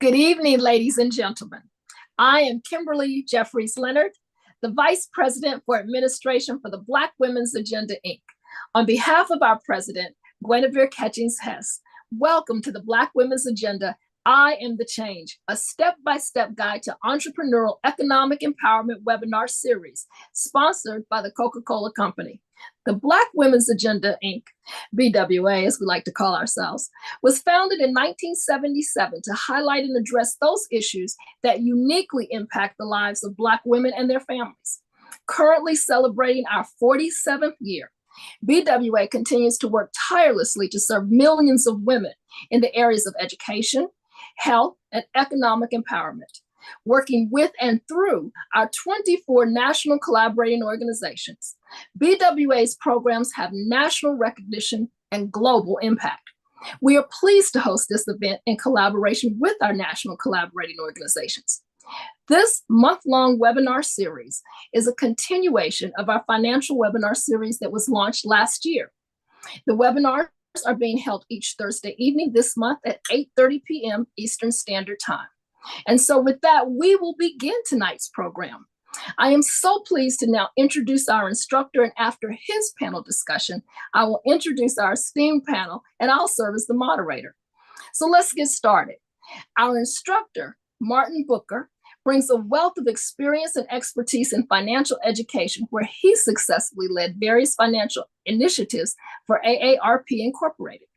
Good evening, ladies and gentlemen. I am Kimberly Jeffries Leonard, the Vice President for Administration for the Black Women's Agenda, Inc. On behalf of our President, Guinevere Catchings-Hess, welcome to the Black Women's Agenda. I Am the Change, a step-by-step guide to entrepreneurial economic empowerment webinar series, sponsored by the Coca-Cola Company. The Black Women's Agenda, Inc., BWA, as we like to call ourselves, was founded in 1977 to highlight and address those issues that uniquely impact the lives of Black women and their families. Currently celebrating our 47th year, BWA continues to work tirelessly to serve millions of women in the areas of education, health, and economic empowerment, working with and through our 24 national collaborating organizations. BWA's programs have national recognition and global impact. We are pleased to host this event in collaboration with our national collaborating organizations. This month-long webinar series is a continuation of our financial webinar series that was launched last year. The webinars are being held each Thursday evening this month at 8:30 p.m. Eastern Standard Time. And so with that, we will begin tonight's program. I am so pleased to now introduce our instructor, and after his panel discussion, I will introduce our esteemed panel, and I'll serve as the moderator. So let's get started. Our instructor, Martin Booker, brings a wealth of experience and expertise in financial education, where he successfully led various financial initiatives for AARP Incorporated.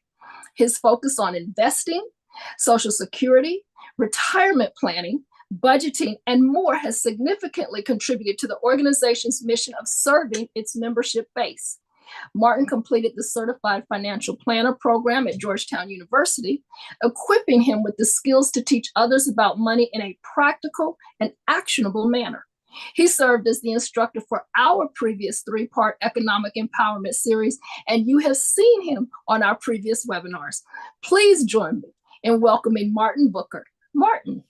His focus on investing, Social Security, retirement planning, budgeting, and more has significantly contributed to the organization's mission of serving its membership base. Martin completed the Certified Financial Planner program at Georgetown University, equipping him with the skills to teach others about money in a practical and actionable manner. He served as the instructor for our previous three-part economic empowerment series, and you have seen him on our previous webinars. Please join me in welcoming Martin Booker. Martin.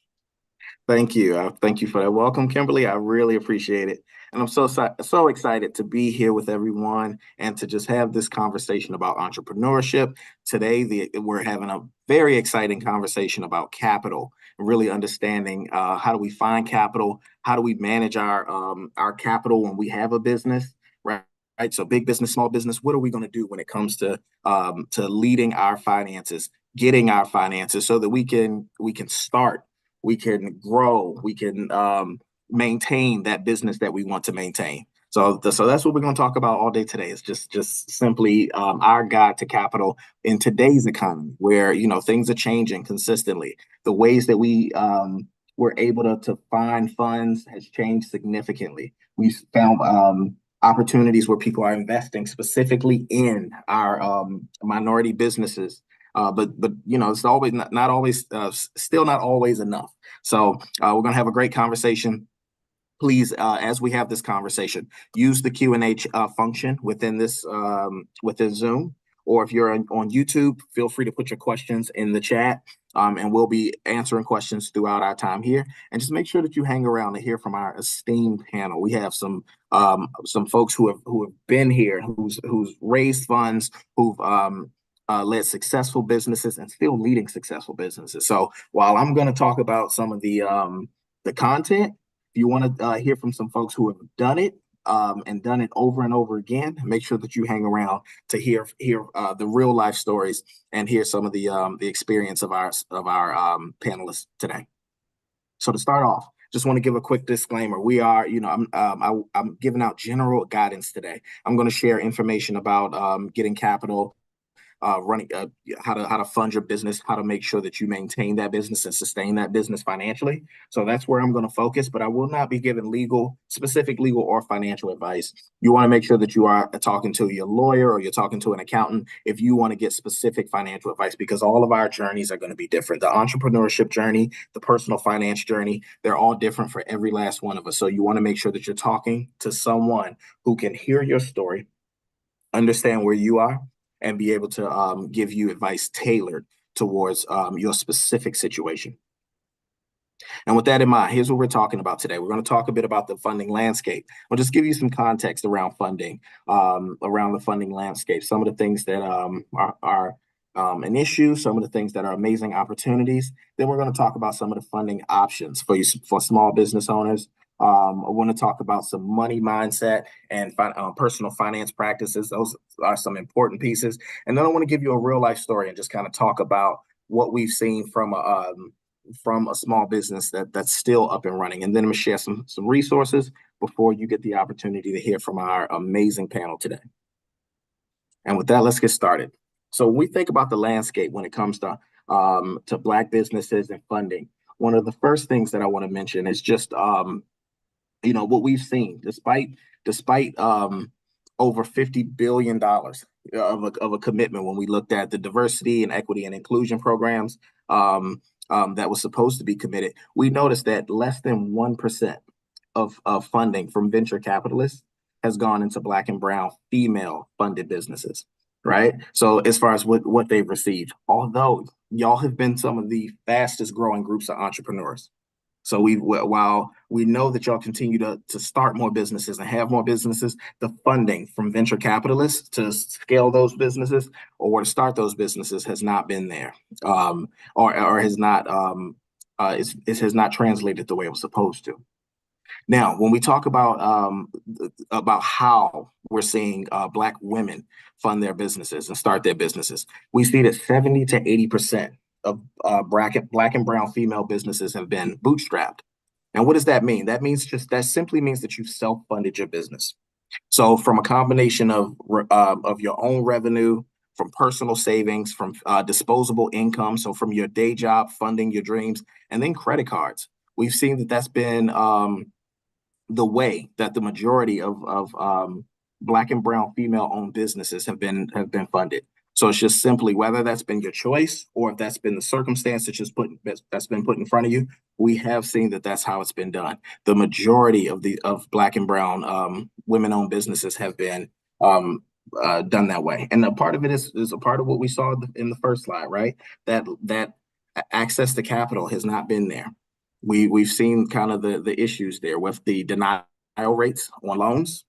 Thank you. Thank you for that welcome, Kimberly. I really appreciate it. And I'm so excited to be here with everyone and to just have this conversation about entrepreneurship. Today, we're having a very exciting conversation about capital, and really understanding how do we find capital, how do we manage our capital when we have a business, right? So big business, small business, what are we going to do when it comes to leading our finances, getting our finances so that we can start, we can grow, we can maintain that business that we want to maintain. So that's what we're going to talk about all day today. Is just simply our guide to capital in today's economy, where things are changing consistently. The ways that we're able to find funds has changed significantly. We've found opportunities where people are investing specifically in our minority businesses. But it's always not always still not always enough. So we're going to have a great conversation. Please, as we have this conversation, use the Q&A function within this within Zoom, or if you're on YouTube, feel free to put your questions in the chat, and we'll be answering questions throughout our time here. And just make sure that you hang around to hear from our esteemed panel. We have some folks who have been here, who's raised funds, who've led successful businesses and still leading successful businesses. So while I'm going to talk about some of the content, if you want to hear from some folks who have done it and done it over and over again, make sure that you hang around to hear the real life stories and hear some of the experience of our panelists today. So to start off, just want to give a quick disclaimer. We are, I'm giving out general guidance today. I'm going to share information about getting capital, running, how to fund your business, how to make sure that you maintain that business and sustain that business financially. So that's where I'm going to focus, but I will not be giving specific legal or financial advice. You want to make sure that you are talking to your lawyer or you're talking to an accountant if you want to get specific financial advice, because all of our journeys are going to be different. The entrepreneurship journey, the personal finance journey, they're all different for every last one of us. So you want to make sure that you're talking to someone who can hear your story, understand where you are, and be able to give you advice tailored towards your specific situation. And with that in mind, here's what we're talking about today. We're going to talk a bit about the funding landscape. I'll just give you some context around funding, around the funding landscape, some of the things that are an issue, some of the things that are amazing opportunities. Then we're going to talk about some of the funding options for small business owners. I want to talk about some money mindset and personal finance practices. Those are some important pieces. And then I want to give you a real life story and just kind of talk about what we've seen from a small business that's still up and running. And then I'm going to share some resources before you get the opportunity to hear from our amazing panel today. And with that, let's get started. So when we think about the landscape when it comes to Black businesses and funding, one of the first things that I want to mention is just what we've seen, despite over $50 billion of a commitment when we looked at the diversity and equity and inclusion programs that was supposed to be committed, we noticed that less than 1% of funding from venture capitalists has gone into Black and brown female funded businesses, right? So as far as what they've received, although y'all have been some of the fastest growing groups of entrepreneurs. So while we know that y'all continue to start more businesses and have more businesses, the funding from venture capitalists to scale those businesses or to start those businesses has not been there, or has not it has not translated the way it was supposed to. Now, when we talk about how we're seeing Black women fund their businesses and start their businesses, we see that 70 to 80% of Black and brown female businesses have been bootstrapped. And what does that mean? That simply means that you self-funded your business. So from a combination of your own revenue, from personal savings, from disposable income, so from your day job funding your dreams, and then credit cards. We've seen that that's been the way that the majority of Black and brown female-owned businesses have been funded. So it's just simply whether that's been your choice or if that's been the circumstance that's been put in front of you. We have seen that that's how it's been done. The majority of Black and brown women-owned businesses have been done that way, and a part of it is a part of what we saw in the first slide, right? That access to capital has not been there. We've seen kind of the issues there with the denial rates on loans,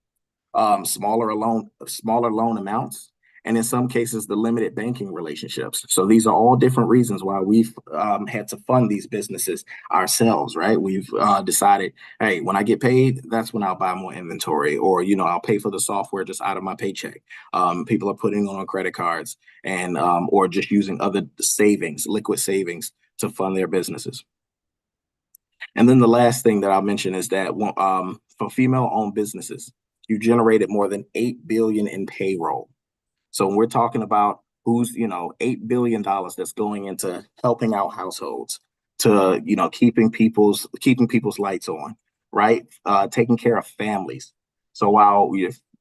smaller loan amounts, and in some cases, the limited banking relationships. So these are all different reasons why we've had to fund these businesses ourselves, right? We've decided, hey, when I get paid, that's when I'll buy more inventory, or I'll pay for the software just out of my paycheck. People are putting on credit cards and or just using other liquid savings to fund their businesses. And then the last thing that I'll mention is that for female-owned businesses, you generated more than $8 billion in payroll. So when we're talking about who's $8 billion that's going into helping out households, to keeping people's lights on, right? Taking care of families. So while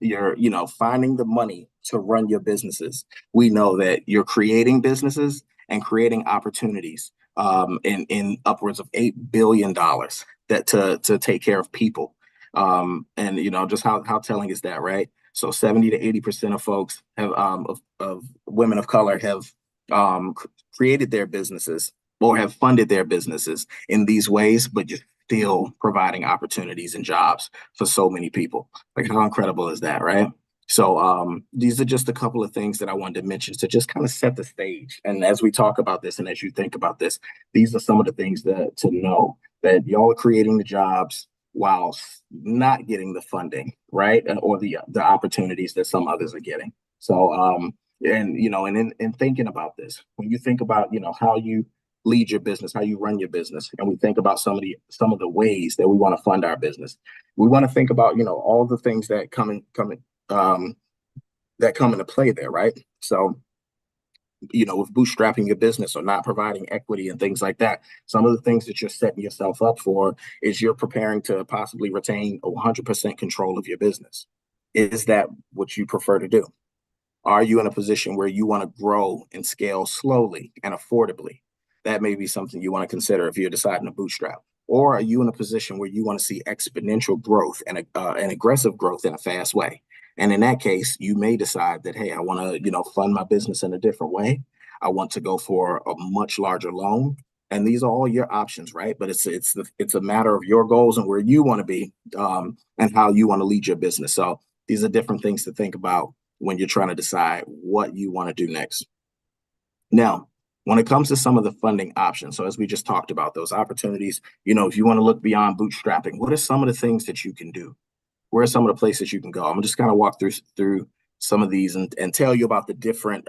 you're finding the money to run your businesses, we know that you're creating businesses and creating opportunities in upwards of $8 billion that to take care of people. And just how telling is that, right? So 70 to 80% of folks have of women of color have created their businesses or have funded their businesses in these ways, but you're still providing opportunities and jobs for so many people. Like, how incredible is that, right? So these are just a couple of things that I wanted to mention to just kind of set the stage. And as we talk about this and as you think about this, these are some of the things to know that y'all are creating the jobs while not getting the funding, right? Or the opportunities that some others are getting. So, and in thinking about this, when you think about, how you lead your business, how you run your business, and we think about some of the ways that we want to fund our business, we want to think about, all the things that come into play there, right? So, with bootstrapping your business or not providing equity and things like that, some of the things that you're setting yourself up for is you're preparing to possibly retain 100% control of your business. Is that what you prefer to do? Are you in a position where you want to grow and scale slowly and affordably? That may be something you want to consider if you're deciding to bootstrap. Or are you in a position where you want to see exponential growth and aggressive growth in a fast way? And in that case, you may decide that, hey, I want to, fund my business in a different way. I want to go for a much larger loan. And these are all your options, right? But it's a matter of your goals and where you want to be and how you want to lead your business. So these are different things to think about when you're trying to decide what you want to do next. Now, when it comes to some of the funding options, so as we just talked about those opportunities, if you want to look beyond bootstrapping, what are some of the things that you can do? Where are some of the places you can go? I'm just kind of walk through some of these and tell you about the different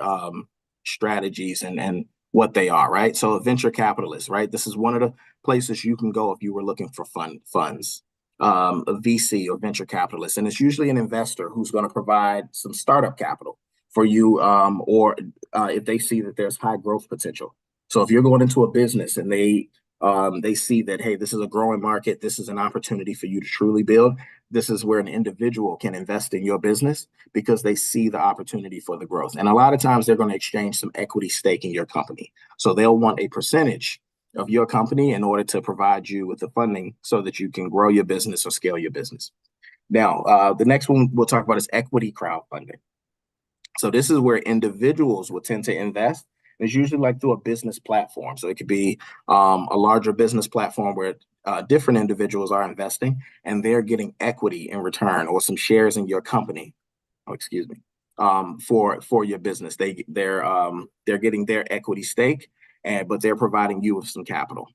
strategies and what they are, right? So a venture capitalist, right? This is one of the places you can go if you were looking for funds, a VC or venture capitalist. And it's usually an investor who's going to provide some startup capital for you, or if they see that there's high growth potential. So if you're going into a business and they see that, hey, this is a growing market, this is an opportunity for you to truly build. This is where an individual can invest in your business because they see the opportunity for the growth. And a lot of times they're going to exchange some equity stake in your company. So they'll want a percentage of your company in order to provide you with the funding so that you can grow your business or scale your business. Now, the next one we'll talk about is equity crowdfunding. So this is where individuals will tend to invest. It's usually like through a business platform. So it could be a larger business platform where different individuals are investing and they're getting equity in return or some shares in your company. Oh, excuse me. For your business, they're getting their equity stake, but they're providing you with some capital.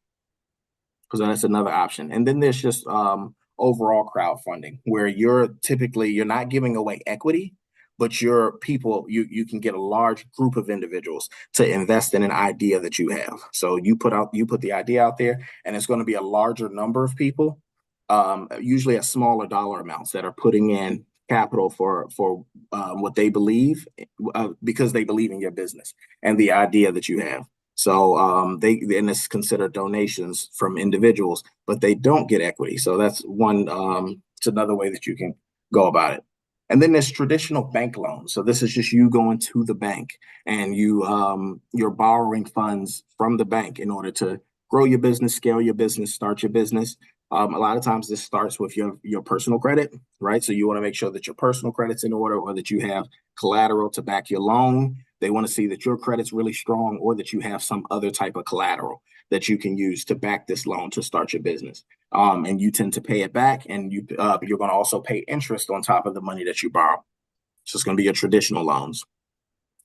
Because that's another option. And then there's just overall crowdfunding, where you're not giving away equity, but your people, you can get a large group of individuals to invest in an idea that you have. So you put the idea out there, and it's going to be a larger number of people, usually at smaller dollar amounts, that are putting in capital for what they believe, because they believe in your business and the idea that you have. So and it's considered donations from individuals, but they don't get equity. So that's one. It's another way that you can go about it. And then there's traditional bank loans. So this is just you going to the bank and you're borrowing funds from the bank in order to grow your business, scale your business, start your business. A lot of times this starts with your personal credit, right? So you want to make sure that your personal credit's in order, or that you have collateral to back your loan. They want to see that your credit's really strong, or that you have some other type of collateral that you can use to back this loan to start your business. And you tend to pay it back, and you're going to also pay interest on top of the money that you borrow. So it's going to be your traditional loans.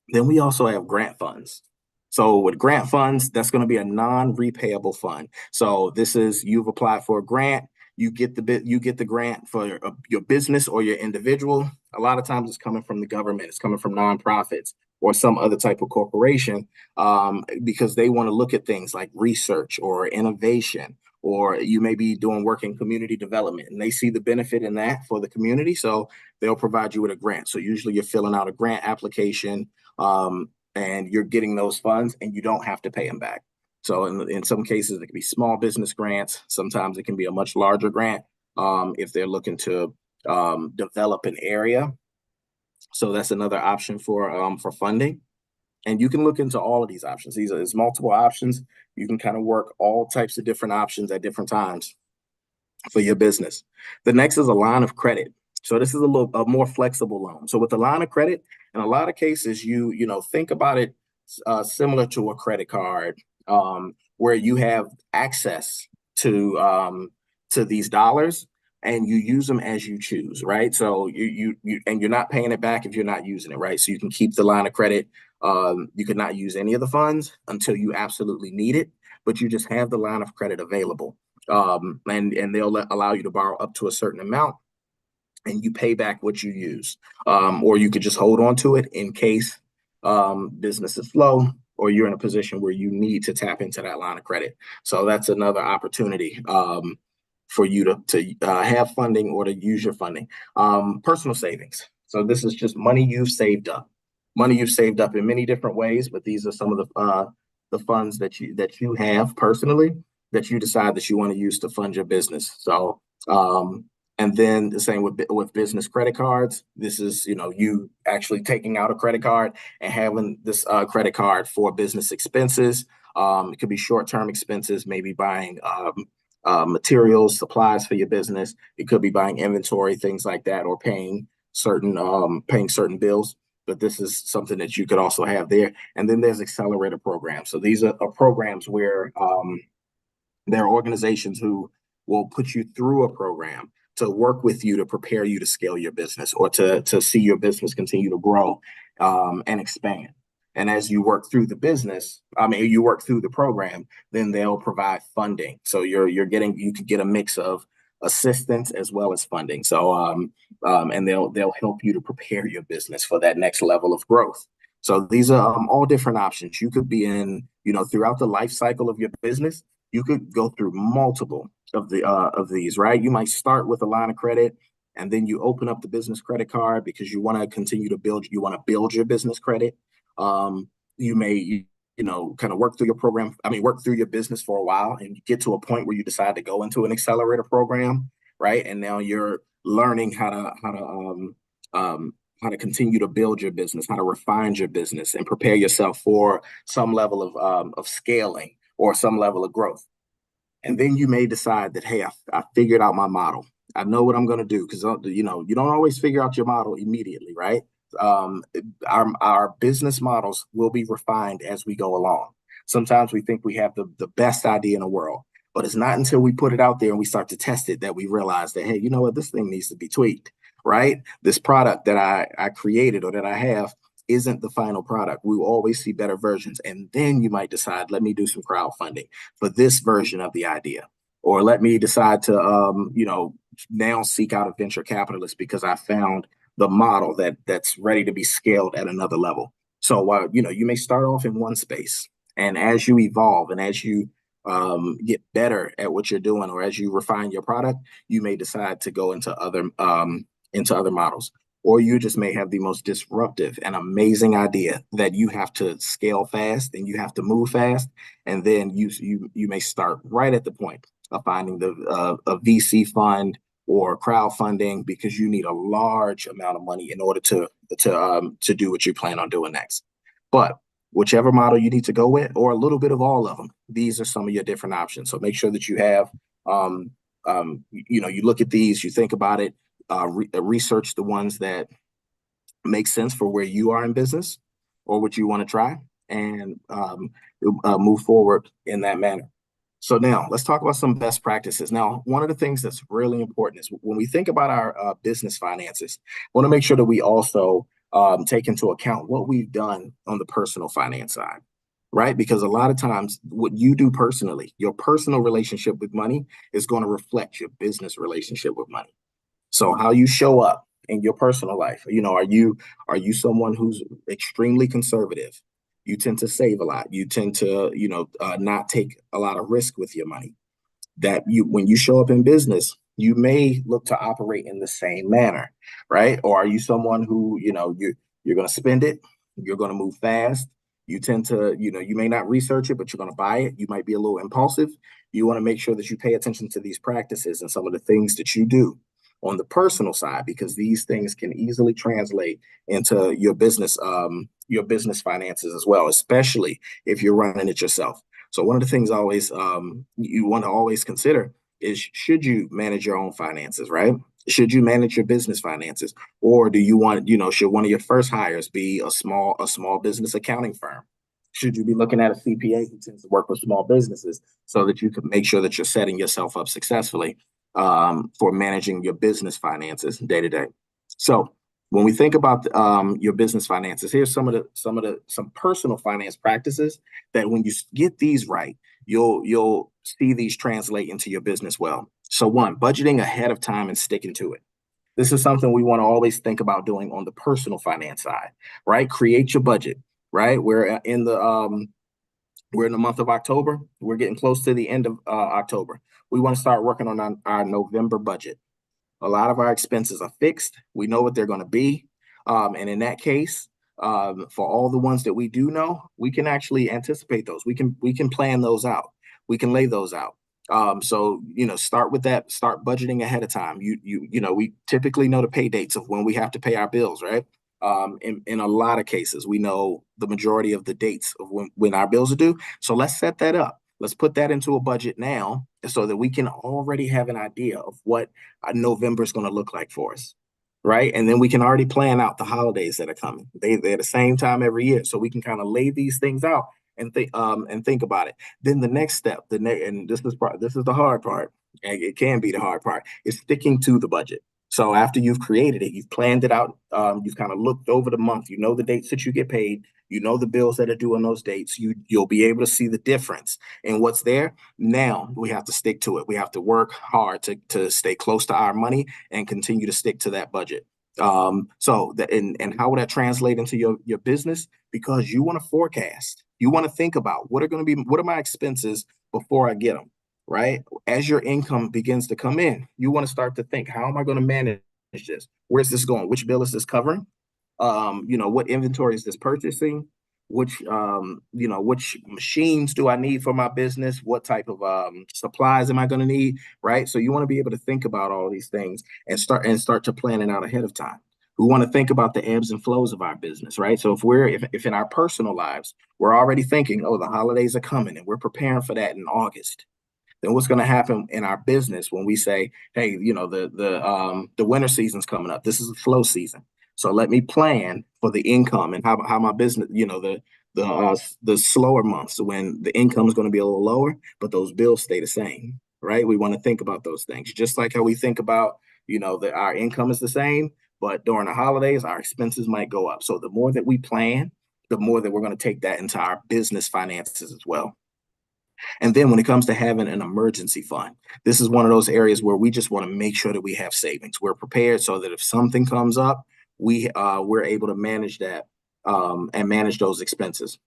Then we also have grant funds. So with grant funds, that's going to be a non-repayable fund. So this is, you've applied for a grant, you get the grant for your business or your individual. A lot of times it's coming from the government, it's coming from nonprofits or some other type of corporation, because they want to look at things like research or innovation, or you may be doing work in community development and they see the benefit in that for the community. So they'll provide you with a grant. So usually you're filling out a grant application, and you're getting those funds and you don't have to pay them back. So in some cases, it can be small business grants. Sometimes it can be a much larger grant, if they're looking to develop an area. So that's another option for funding. And you can look into all of these options. There's multiple options. You can kind of work all types of different options at different times for your business. The next is a line of credit. So this is a more flexible loan. So with the line of credit, in a lot of cases, you think about it similar to a credit card, where you have access to these dollars and you use them as you choose, right? So and you're not paying it back if you're not using it, right? So you can keep the line of credit. You could not use any of the funds until you absolutely need it, but you just have the line of credit available. And they'll allow you to borrow up to a certain amount, and you pay back what you use. Or you could just hold on to it in case business is slow, or you're in a position where you need to tap into that line of credit. So that's another opportunity for you to have funding or to use your funding. Personal savings. So this is just money you've saved up. Money you've saved up in many different ways, but these are some of the funds that you have personally that you decide that you want to use to fund your business. So and then the same with business credit cards. This is, you actually taking out a credit card and having this credit card for business expenses. It could be short-term expenses, maybe buying materials, supplies for your business. It could be buying inventory, things like that, or paying certain bills. But this is something that you could also have there. And then there's accelerator programs. So these are programs where there are organizations who will put you through a program to work with you to prepare you to scale your business, or to see your business continue to grow and expand. And as you work through the business, you work through the program, then they'll provide funding. So you could get a mix of assistance as well as funding. So and they'll help you to prepare your business for that next level of growth. So these are all different options. You could be in, throughout the life cycle of your business, you could go through multiple of these, right? You might start with a line of credit, and then you open up the business credit card because you want to continue to build. You want to build your business credit. You may, kind of work through your program. Work through your business for a while, and you get to a point where you decide to go into an accelerator program, right? And now you're learning how to continue to build your business, how to refine your business, and prepare yourself for some level of scaling or some level of growth. And then you may decide that, hey, I figured out my model. I know what I'm going to do, because you don't always figure out your model immediately, right? Our business models will be refined as we go along. Sometimes we think we have the best idea in the world, but it's not until we put it out there and we start to test it that we realize that, hey, you know what, this thing needs to be tweaked, right? This product that I created or that I have isn't the final product. We will always see better versions. And then you might decide, let me do some crowdfunding for this version of the idea. Or let me decide to, now seek out a venture capitalist because I found the model that's ready to be scaled at another level. So while, you may start off in one space, and as you evolve and as you get better at what you're doing, or as you refine your product, you may decide to go into other models. Or you just may have the most disruptive and amazing idea that you have to scale fast and you have to move fast. And then you may start right at the point of finding a VC fund or crowdfunding, because you need a large amount of money in order to do what you plan on doing next. But whichever model you need to go with, or a little bit of all of them, these are some of your different options. So make sure that you have, you look at these, you think about it, research the ones that make sense for where you are in business or what you want to try, and move forward in that manner. So now let's talk about some best practices. Now, one of the things that's really important is when we think about our business finances, we want to make sure that we also take into account what we've done on the personal finance side, right? Because a lot of times what you do personally, your personal relationship with money, is going to reflect your business relationship with money. So how you show up in your personal life, are you someone who's extremely conservative? You tend to save a lot. You tend to, not take a lot of risk with your money. When you show up in business, you may look to operate in the same manner, right? Or are you someone who, you're going to spend it, you're going to move fast. You tend to, you may not research it, but you're going to buy it. You might be a little impulsive. You want to make sure that you pay attention to these practices and some of the things that you do on the personal side, because these things can easily translate into your business finances as well, especially if you're running it yourself. So one of the things always you want to always consider is, should you manage your own finances, right? Should you manage your business finances? Or do you want, should one of your first hires be a small business accounting firm? Should you be looking at a CPA who tends to work with small businesses, so that you can make sure that you're setting yourself up successfully for managing your business finances day to day? So when we think about your business finances, here's some personal finance practices that when you get these right, you'll see these translate into your business well. So one, budgeting ahead of time and sticking to it. This is something we want to always think about doing on the personal finance side, right? Create your budget, right? We're in the month of October. We're getting close to the end of October. We want to start working on our November budget. A lot of our expenses are fixed. We know what they're going to be. And in that case, for all the ones that we do know, we can actually anticipate those. We can plan those out. We can lay those out. So, start with that. Start budgeting ahead of time. We typically know the pay dates of when we have to pay our bills, right? In a lot of cases, we know the majority of the dates of when our bills are due. So let's set that up. Let's put that into a budget now, so that we can already have an idea of what November is going to look like for us, right? And then we can already plan out the holidays that are coming. They're the same time every year, so we can kind of lay these things out and think about it. Then the next step, and this is the hard part, and it can be the hard part, is sticking to the budget. So after you've created it, you've planned it out, you've kind of looked over the month, the dates that you get paid, You know the bills that are due on those dates. You'll be able to see the difference in what's there. Now we have to stick to it. We have to work hard to stay close to our money and continue to stick to that budget. And how will that translate into your business? Because you want to forecast. You want to think about what are my expenses before I get them, right? As your income begins to come in, you want to start to think, how am I going to manage this? Where's this going? Which bill is this covering? What inventory is this purchasing? Which machines do I need for my business? What type of supplies am I going to need? Right. So you want to be able to think about all these things and start to plan it out ahead of time. We want to think about the ebbs and flows of our business, right? So if in our personal lives, we're already thinking, oh, the holidays are coming and we're preparing for that in August, then what's going to happen in our business when we say, hey, the winter season's coming up. This is a slow season. So let me plan for the income and how my business, the slower months when the income is going to be a little lower, but those bills stay the same, right? We want to think about those things, just like how we think about, that our income is the same, but during the holidays, our expenses might go up. So the more that we plan, the more that we're going to take that into our business finances as well. And then when it comes to having an emergency fund, this is one of those areas where we just want to make sure that we have savings. We're prepared so that if something comes up, we're able to manage that and manage those expenses.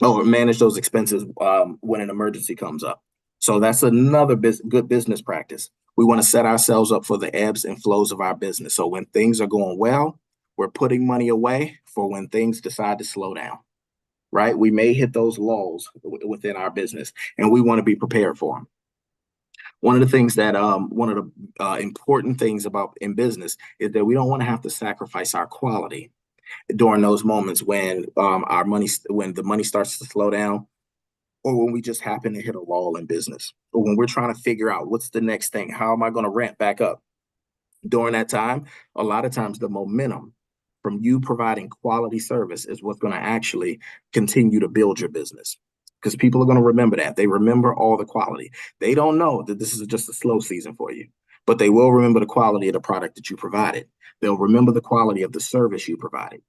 When an emergency comes up. So that's another good business practice. We want to set ourselves up for the ebbs and flows of our business. So when things are going well, we're putting money away for when things decide to slow down. Right? We may hit those lulls within our business, and we want to be prepared for them. One of the important things about in business is that we don't want to have to sacrifice our quality during those moments when when the money starts to slow down, or when we just happen to hit a lull in business, or when we're trying to figure out what's the next thing, how am I going to ramp back up? During that time, a lot of times the momentum from you providing quality service is what's going to actually continue to build your business, because people are going to remember that. They remember all the quality. They don't know that this is just a slow season for you, but they will remember the quality of the product that you provided. They'll remember the quality of the service you provided.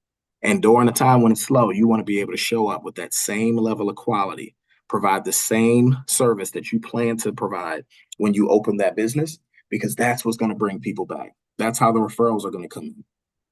And during a time when it's slow, you want to be able to show up with that same level of quality, provide the same service that you plan to provide when you open that business, because that's what's going to bring people back. That's how the referrals are going to come in.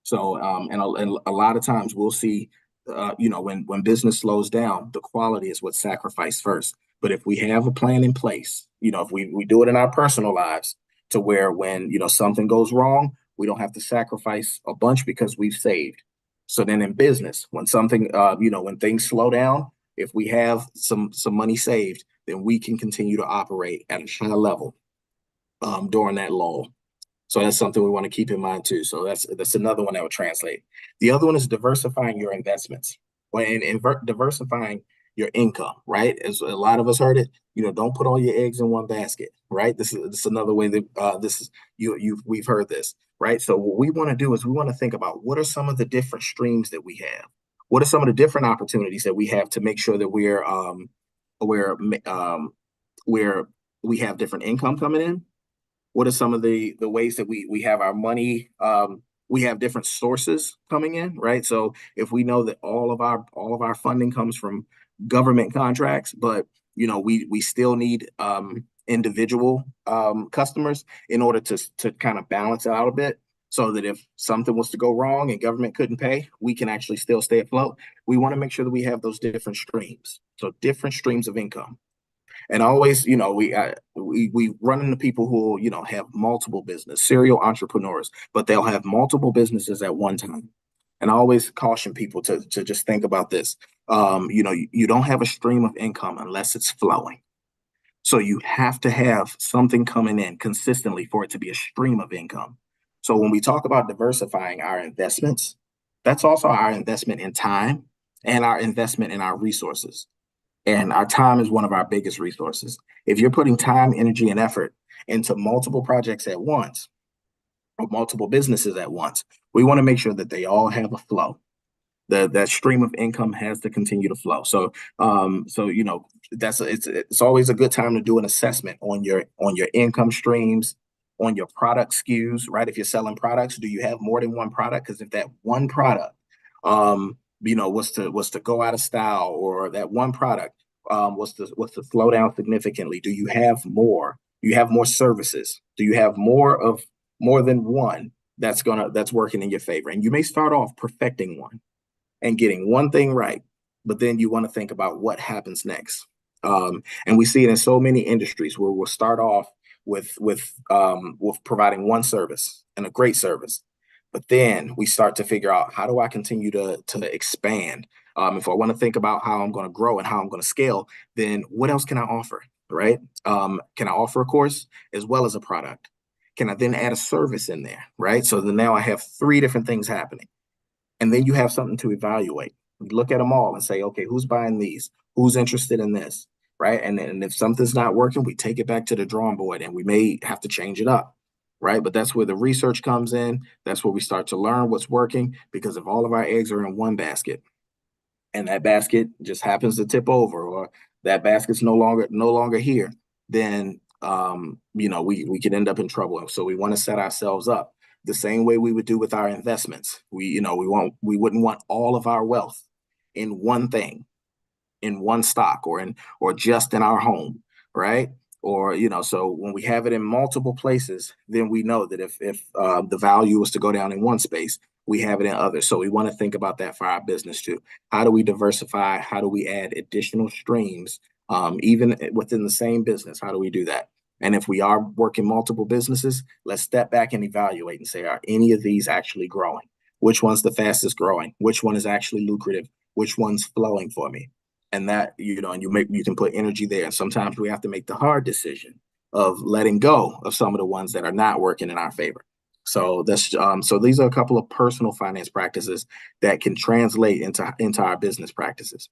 So, and a lot of times we'll see, when business slows down, the quality is what's sacrificed first. But if we have a plan in place, if we do it in our personal lives to where when, something goes wrong, we don't have to sacrifice a bunch because we've saved. So then in business, when when things slow down, if we have some money saved, then we can continue to operate at a high level during that lull. So that's something we want to keep in mind too. So that's another one that would translate. The other one is diversifying your investments, and diversifying your income, right? As a lot of us heard it, don't put all your eggs in one basket, right? This is another way that we've heard this, right? So what we want to do is we want to think about what are some of the different streams that we have? What are some of the different opportunities that we have to make sure that where we have different income coming in? What are some of the ways that we have our money? We have different sources coming in, right? So if we know that all of our funding comes from government contracts, but we still need individual customers in order to kind of balance it out a bit, so that if something was to go wrong and government couldn't pay, we can actually still stay afloat. We want to make sure that we have those different streams, so different streams of income. And always, we run into people who, have multiple business, serial entrepreneurs, but they'll have multiple businesses at one time. And I always caution people to just think about this. You don't have a stream of income unless it's flowing. So you have to have something coming in consistently for it to be a stream of income. So when we talk about diversifying our investments, that's also our investment in time and our investment in our resources. And our time is one of our biggest resources. If you're putting time, energy, and effort into multiple projects at once, or multiple businesses at once, we want to make sure that they all have a flow. That stream of income has to continue to flow. So, it's always a good time to do an assessment on your income streams, on your product SKUs, right? If you're selling products, do you have more than one product? Because if that one product was to go out of style, or that one product was to slow down significantly? Do you have more? Do you have more services? Do you have more than one that's working in your favor? And you may start off perfecting one and getting one thing right, but then you want to think about what happens next. And we see it in so many industries where we'll start off with providing one service and a great service, but then we start to figure out, how do I continue to expand? If I want to think about how I'm going to grow and how I'm going to scale, then what else can I offer? Right? Can I offer a course as well as a product? Can I then add a service in there? Right? So then now I have three different things happening. And then you have something to evaluate. You look at them all and say, okay, who's buying these? Who's interested in this? Right. And if something's not working, we take it back to the drawing board and we may have to change it up. Right. But that's where the research comes in. That's where we start to learn what's working, because if all of our eggs are in one basket and that basket just happens to tip over, or that basket's no longer here, then we could end up in trouble. So we want to set ourselves up the same way we would do with our investments. We wouldn't want all of our wealth in one thing, in one stock, or just in our home, right? Or so when we have it in multiple places, then we know that if the value was to go down in one space, we have it in others. So we want to think about that for our business too. How do we diversify? How do we add additional streams, even within the same business? How do we do that? And if we are working multiple businesses, let's step back and evaluate and say, are any of these actually growing? Which one's the fastest growing? Which one is actually lucrative? Which one's flowing for me? And that, and you can put energy there. And sometimes we have to make the hard decision of letting go of some of the ones that are not working in our favor. So so these are a couple of personal finance practices that can translate into our business practices.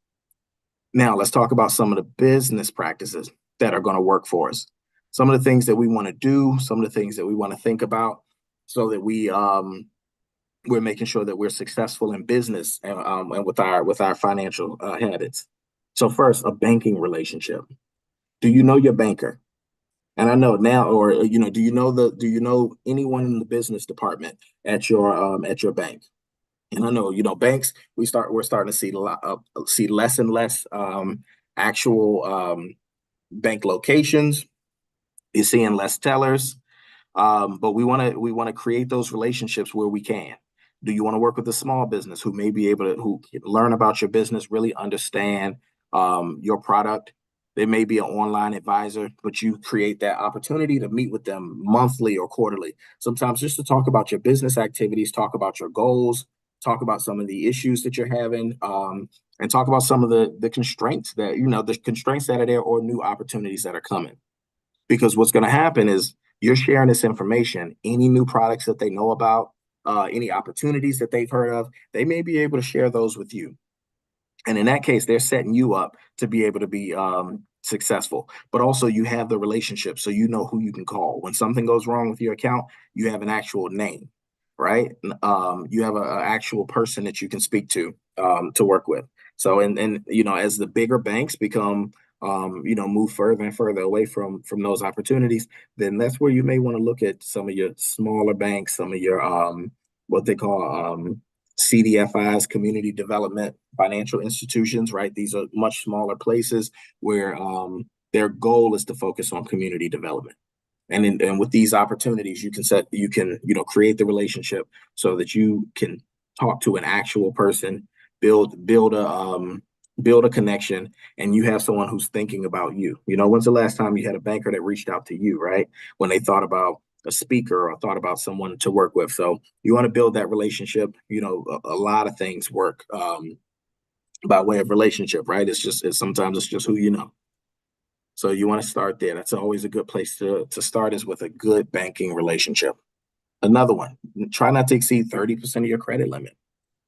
Now let's talk about some of the business practices that are going to work for us. Some of the things that we want to do, some of the things that we want to think about, so that we're making sure that we're successful in business and with our financial habits. So first, a banking relationship. Do you know your banker? And I know now, or do you know anyone in the business department at your bank? And I know, banks, we're starting to see less and less actual bank locations. You're seeing less tellers, but we want to create those relationships where we can. Do you want to work with a small business who may be able to who learn about your business, really understand your product? They may be an online advisor, but you create that opportunity to meet with them monthly or quarterly. Sometimes just to talk about your business activities, talk about your goals, talk about some of the issues that you're having, and talk about some of the constraints that are there, or new opportunities that are coming. Because what's going to happen is you're sharing this information, any new products that they know about, any opportunities that they've heard of, they may be able to share those with you. And in that case, they're setting you up to be able to be successful. But also you have the relationship, so you know who you can call. When something goes wrong with your account, you have an actual name, right? You have an actual person that you can speak to work with. So, and as the bigger banks become move further and further away from those opportunities, then that's where you may want to look at some of your smaller banks, some of your what they call CDFIs, community development financial institutions, right? These are much smaller places where their goal is to focus on community development. And with these opportunities, you can create the relationship so that you can talk to an actual person, build a connection, and you have someone who's thinking about you. When's the last time you had a banker that reached out to you, right? When they thought about a speaker or thought about someone to work with. So you want to build that relationship. A lot of things work by way of relationship, right? Sometimes it's just who you know. So you want to start there. That's always a good place to start, is with a good banking relationship. Another one, try not to exceed 30% of your credit limit.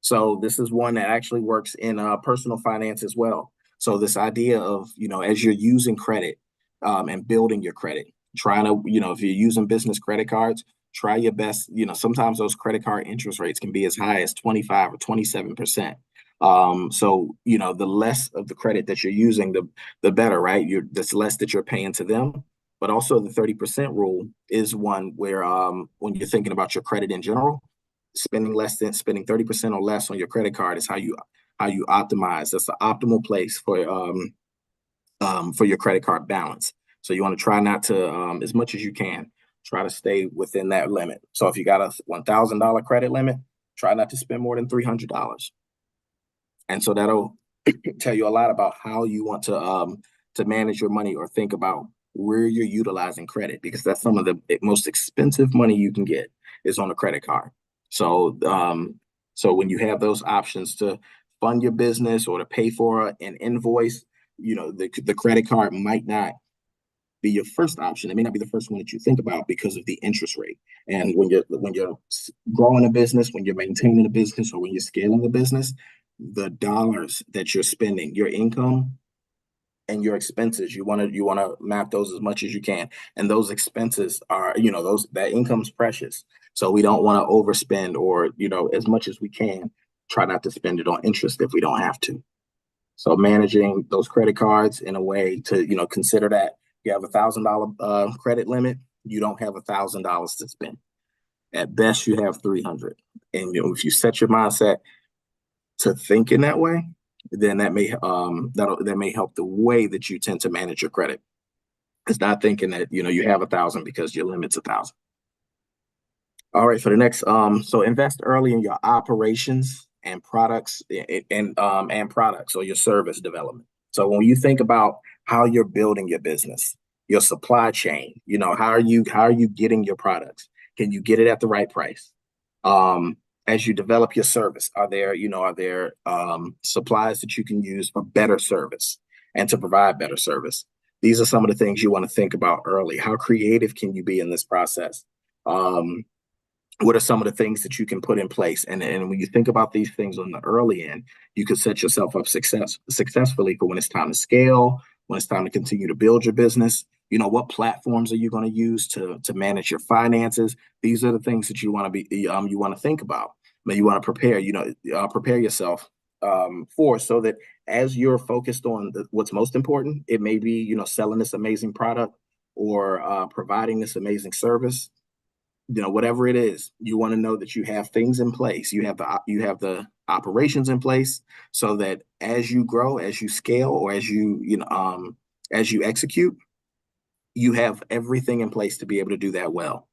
So this is one that actually works in personal finance as well. So this idea of, as you're using credit and building your credit, trying to, if you're using business credit cards, try your best. Sometimes those credit card interest rates can be as high as 25 or 27%. So, the less of the credit that you're using, the better, right? That's less that you're paying to them. But also the 30% rule is one where when you're thinking about your credit in general, spending 30% or less on your credit card is how you how you optimize. That's the optimal place for your credit card balance. So you want to try not to, as much as you can, try to stay within that limit. So if you got a $1,000 credit limit, try not to spend more than $300. And so that'll tell you a lot about how you want to manage your money or think about where you're utilizing credit, because that's some of the most expensive money you can get is on a credit card. So when you have those options to fund your business or to pay for an invoice, the credit card might not be your first option. It may not be the first one that you think about because of the interest rate. And when you're growing a business, when you're maintaining a business, or when you're scaling a business, the dollars that you're spending, your income and your expenses, you want to map those as much as you can. And those expenses are, that income's precious. So we don't want to overspend, or, as much as we can, try not to spend it on interest if we don't have to. So managing those credit cards in a way to, consider that you have $1,000 credit limit, you don't have $1,000 to spend. At best, you have 300. And if you set your mindset to think in that way, then that may help the way that you tend to manage your credit. It's not thinking that you have 1,000 because your limit's 1,000. All right, for the next, so invest early in your operations and products and products, or your service development. So when you think about how you're building your business, your supply chain, how are you getting your products? Can you get it at the right price? As you develop your service, are there supplies that you can use for better service and to provide better service? These are some of the things you want to think about early. How creative can you be in this process? What are some of the things that you can put in place? And when you think about these things on the early end, you can set yourself up successfully for when it's time to scale, when it's time to continue to build your business. What platforms are you going to use to manage your finances? These are the things that you want to think about. That you want to prepare yourself for, so that as you're focused on what's most important, it may be selling this amazing product or providing this amazing service. Whatever it is, you want to know that you have things in place. You have the operations in place, so that as you grow, as you scale, or as you execute, you have everything in place to be able to do that well.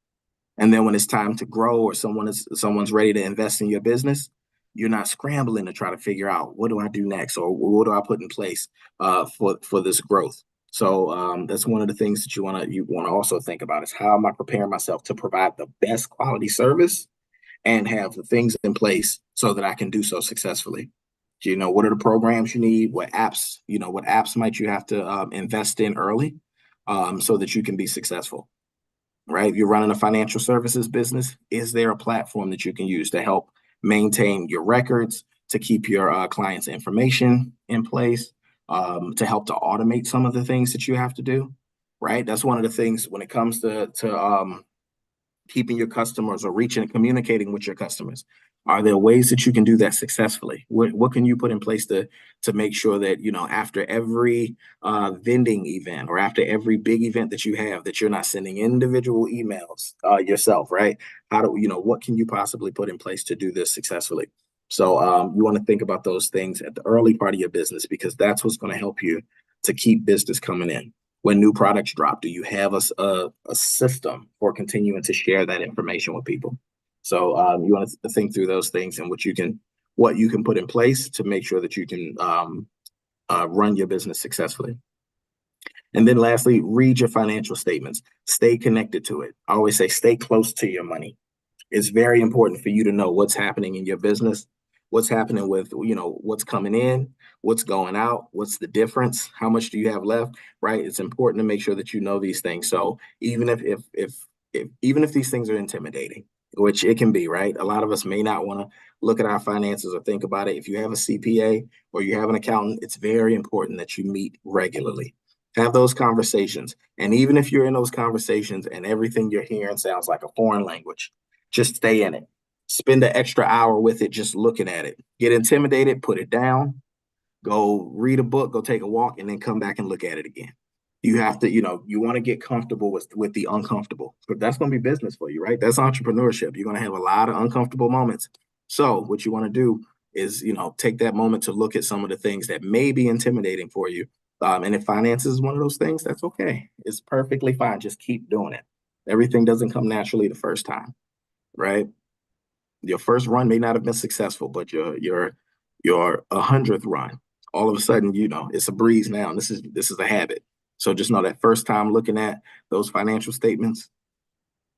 And then when it's time to grow, or someone's ready to invest in your business, you're not scrambling to try to figure out, what do I do next, or what do I put in place for this growth. So that's one of the things that you want to also think about, is how am I preparing myself to provide the best quality service and have the things in place so that I can do so successfully. What are the programs you need? What apps might you have to invest in early so that you can be successful, right? If you're running a financial services business, is there a platform that you can use to help maintain your records, to keep your clients' information in place? To help to automate some of the things that you have to do, right? That's one of the things when it comes to keeping your customers, or communicating with your customers. Are there ways that you can do that successfully? What can you put in place to make sure that, after every vending event, or after every big event that you have, that you're not sending individual emails yourself, right? What can you possibly put in place to do this successfully? So you want to think about those things at the early part of your business, because that's what's going to help you to keep business coming in. When new products drop, do you have a system for continuing to share that information with people? So you want to think through those things and what you can put in place to make sure that you can run your business successfully. And then lastly, read your financial statements. Stay connected to it. I always say, stay close to your money. It's very important for you to know what's happening in your business, what's happening with, what's coming in, what's going out, what's the difference, how much do you have left, right? It's important to make sure that you know these things. So even if these things are intimidating, which it can be, right? A lot of us may not want to look at our finances or think about it. If you have a CPA or you have an accountant, it's very important that you meet regularly. Have those conversations. And even if you're in those conversations and everything you're hearing sounds like a foreign language, just stay in it. Spend an extra hour with it, just looking at it. Get intimidated, put it down, go read a book, go take a walk, and then come back and look at it again. You have to, you want to get comfortable with the uncomfortable. But that's going to be business for you, right? That's entrepreneurship. You're going to have a lot of uncomfortable moments. So what you want to do is, take that moment to look at some of the things that may be intimidating for you. And if finances is one of those things, that's okay. It's perfectly fine. Just keep doing it. Everything doesn't come naturally the first time, right? Your first run may not have been successful, but your 100th run, all of a sudden, it's a breeze now. And this is a habit. So just know that first time looking at those financial statements,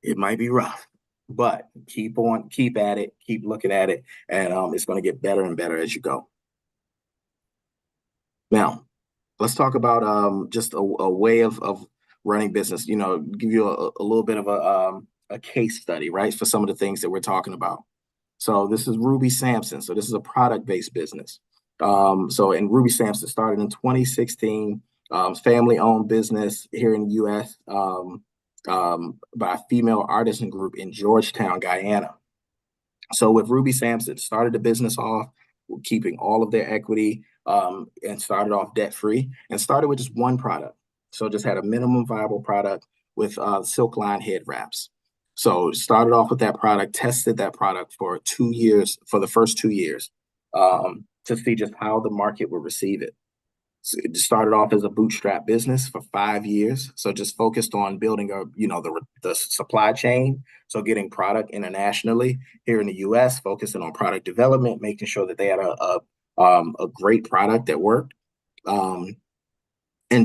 it might be rough, but keep at it, keep looking at it, and it's going to get better and better as you go. Now, let's talk about just a way of running business. Give you a little bit of a case study, right, for some of the things that we're talking about. So this is Ruby Sampson. So this is a product-based business. And Ruby Sampson started in 2016, family-owned business here in the U.S. By a female artisan group in Georgetown, Guyana. So with Ruby Sampson, started the business off keeping all of their equity and started off debt-free and started with just one product. So just had a minimum viable product with silk line head wraps. So started off with that product, tested that product for 2 years, for the first 2 years, to see just how the market would receive it. So it started off as a bootstrap business for 5 years. So just focused on building the supply chain. So getting product internationally here in the US, focusing on product development, making sure that they had a great product that worked. And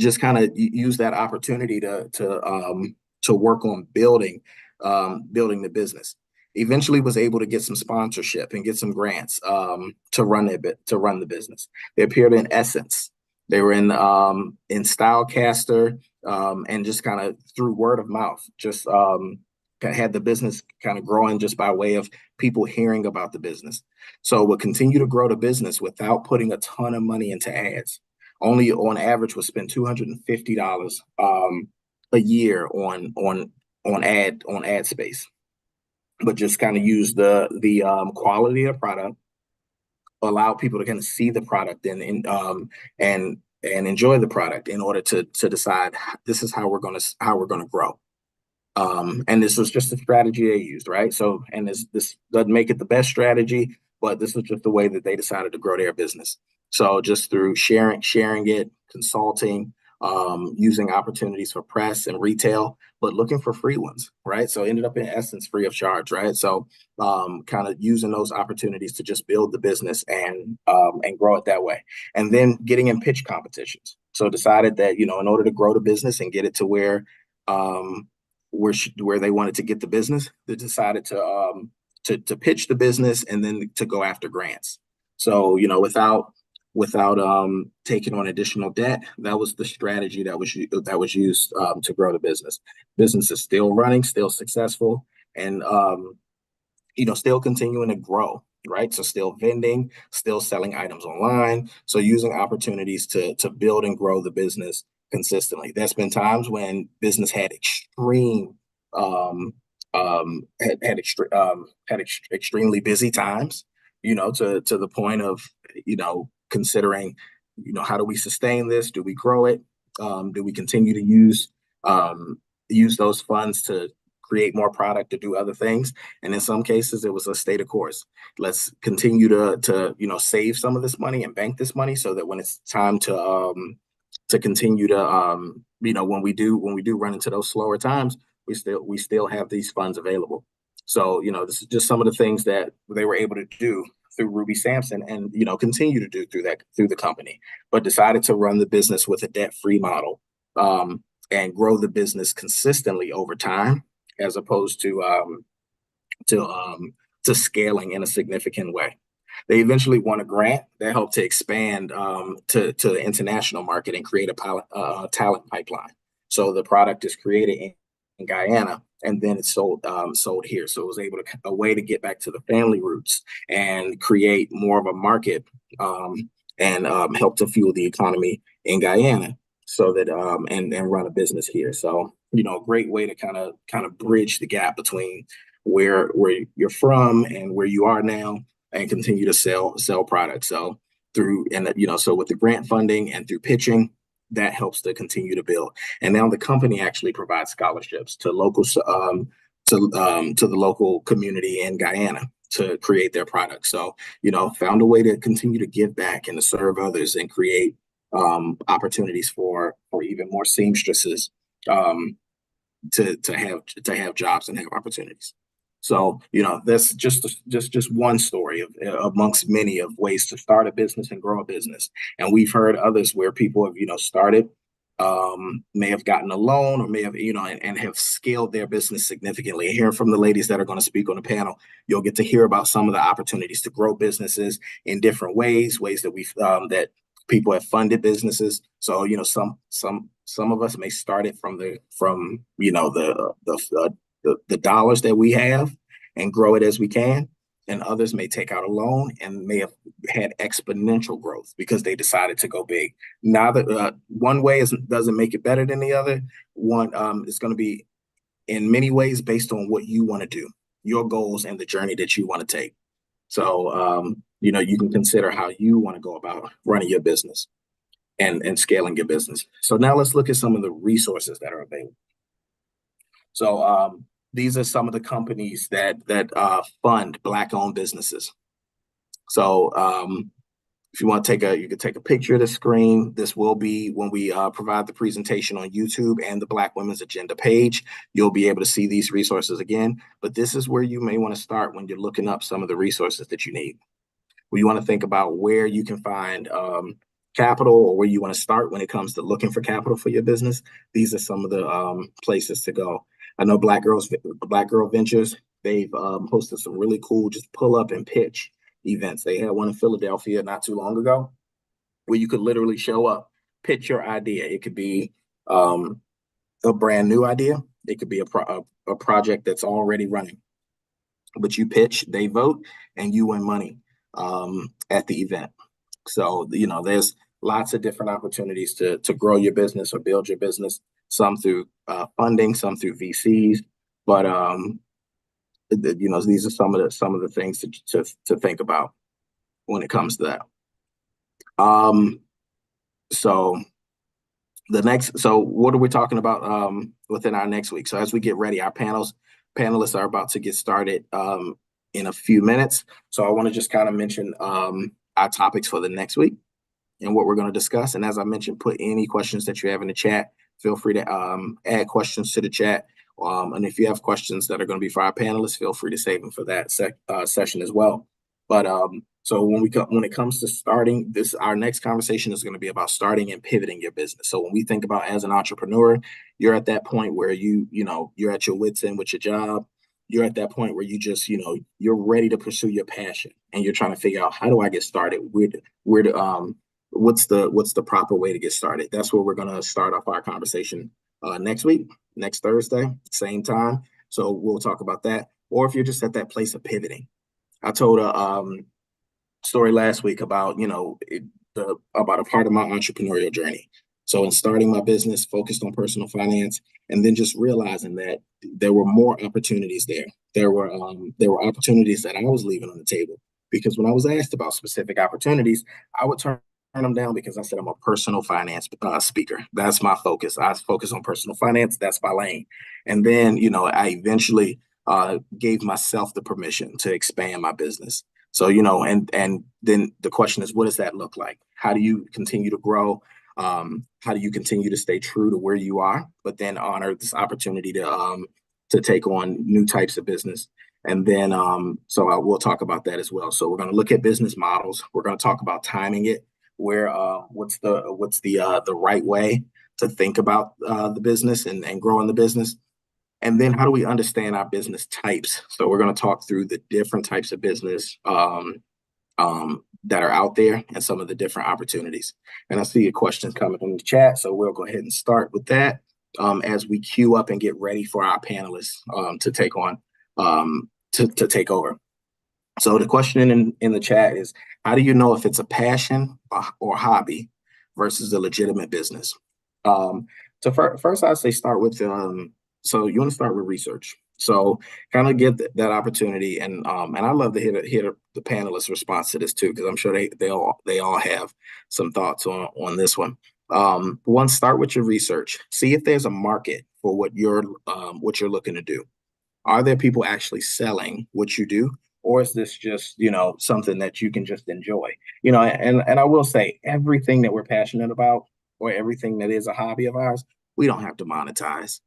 just kind of use that opportunity to work on building the business. Eventually was able to get some sponsorship and get some grants to run the business. They appeared in Essence. They were in Stylecaster, and just kind of through word of mouth, just had the business kind of growing just by way of people hearing about the business. So we'll continue to grow the business without putting a ton of money into ads. Only on average we'll spend $250 a year on ad space, but just kind of use the quality of product, allow people to kind of see the product and enjoy the product in order to decide this is how we're gonna grow. And this was just a strategy they used, right? So, and this doesn't make it the best strategy, but this was just the way that they decided to grow their business. So just through sharing it, consulting, using opportunities for press and retail, but looking for free ones, right? So ended up in Essence free of charge, right? So kind of using those opportunities to just build the business and grow it that way. And then getting in pitch competitions. So decided that, in order to grow the business and get it to where they wanted to get the business, they decided to pitch the business and then to go after grants. So, without taking on additional debt, that was the strategy that was used to grow the business. Business is still running, still successful, and still continuing to grow, right? So still vending, still selling items online. So using opportunities to build and grow the business consistently. There's been times when business had extremely busy times, to the point of, considering, how do we sustain this? Do we grow it? Do we continue to use those funds to create more product, to do other things? And in some cases, it was a state of course. Let's continue to save some of this money and bank this money so that when it's time to continue to when we do run into those slower times, we still have these funds available. So this is just some of the things that they were able to do through Ruby Sampson and continue to do through the company, but decided to run the business with a debt-free model and grow the business consistently over time, as opposed to scaling in a significant way. They eventually won a grant that helped to expand to the international market and create a talent pipeline. So the product is created in Guyana, and then it's sold here. So it was a way to get back to the family roots and create more of a market and help to fuel the economy in Guyana, so that and run a business here. So a great way to kind of bridge the gap between where you're from and where you are now, and continue to sell products. So so with the grant funding and through pitching, that helps to continue to build. And now the company actually provides scholarships to the local community in Guyana. to create their product. So, found a way to continue to give back and to serve others and create opportunities for even more seamstresses to have jobs and have opportunities. So, that's just one story of amongst many of ways to start a business and grow a business. And we've heard others where people have, started, may have gotten a loan or may have, and have scaled their business significantly. And hearing from the ladies that are going to speak on the panel, you'll get to hear about some of the opportunities to grow businesses in different ways that we've that people have funded businesses. So, some of us may start it from the dollars that we have and grow it as we can. And others may take out a loan and may have had exponential growth because they decided to go big. Now that one way doesn't make it better than the other. One is going to be in many ways based on what you want to do, your goals and the journey that you want to take. So, you can consider how you want to go about running your business and scaling your business. So now let's look at some of the resources that are available. So these are some of the companies that fund Black-owned businesses. So if you want to you can take a picture of the screen. This will be when we provide the presentation on YouTube and the Black Women's Agenda page. You'll be able to see these resources again. But this is where you may want to start when you're looking up some of the resources that you need. We want to think about where you can find capital or where you want to start when it comes to looking for capital for your business. These are some of the places to go. I know Black Girl Ventures, they've hosted some really cool just pull up and pitch events. They had one in Philadelphia not too long ago where you could literally show up, pitch your idea. It could be a brand new idea. It could be a project that's already running, but you pitch, they vote, and you win money at the event. So, there's lots of different opportunities to grow your business or build your business, some through funding, some through VCs. But, these are some of the things to think about when it comes to that. So what are we talking about within our next week? So as we get ready, our panelists are about to get started in a few minutes. So I want to just kind of mention our topics for the next week and what we're going to discuss. And as I mentioned, put any questions that you have in the chat. Feel free to add questions to the chat. And if you have questions that are going to be for our panelists, feel free to save them for that session as well. But so when it comes to starting this, our next conversation is going to be about starting and pivoting your business. So when we think about as an entrepreneur, you're at that point where you're at your wits end with your job. You're at that point where you just, you're ready to pursue your passion and you're trying to figure out, how do I get started? What's the proper way to get started? That's where we're going to start off our conversation next week, next Thursday, same time. So we'll talk about that. Or if you're just at that place of pivoting. I told a story last week about, about a part of my entrepreneurial journey. So in starting my business, focused on personal finance, and then just realizing that there were more opportunities there. There were opportunities that I was leaving on the table, because when I was asked about specific opportunities, I would turn them down because I said I'm a personal finance speaker. That's my focus. I focus on personal finance. That's my lane. And then, I eventually gave myself the permission to expand my business. So, and then the question is, what does that look like? How do you continue to grow? How do you continue to stay true to where you are, but then honor this opportunity to take on new types of business? And then, we'll talk about that as well. So we're going to look at business models. We're going to talk about timing it, where what's the right way to think about the business and growing the business. And then how do we understand our business types? So we're going to talk through the different types of business that are out there and some of the different opportunities. And I see your questions coming from the chat, so we'll go ahead and start with that as we queue up and get ready for our panelists to take on to take over. So the question in the chat is, how do you know if it's a passion or hobby versus a legitimate business? So first, I'd say start with so you want to start with research. So kind of get that opportunity, and I love to hear the panelists' response to this too, because I'm sure they all have some thoughts on this one. One, start with your research. See if there's a market for what you're looking to do. Are there people actually selling what you do, or is this just, something that you can just enjoy? And I will say everything that we're passionate about or everything that is a hobby of ours, we don't have to monetize.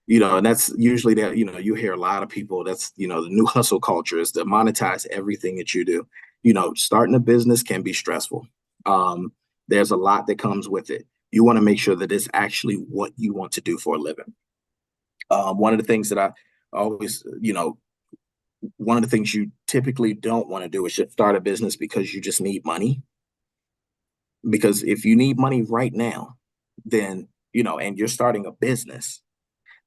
And that's usually that, you hear a lot of people, that's, the new hustle culture is to monetize everything that you do. Starting a business can be stressful. There's a lot that comes with it. You want to make sure that it's actually what you want to do for a living. One of the things that I always, one of the things you typically don't want to do is just start a business because you just need money. Because if you need money right now, then, and you're starting a business,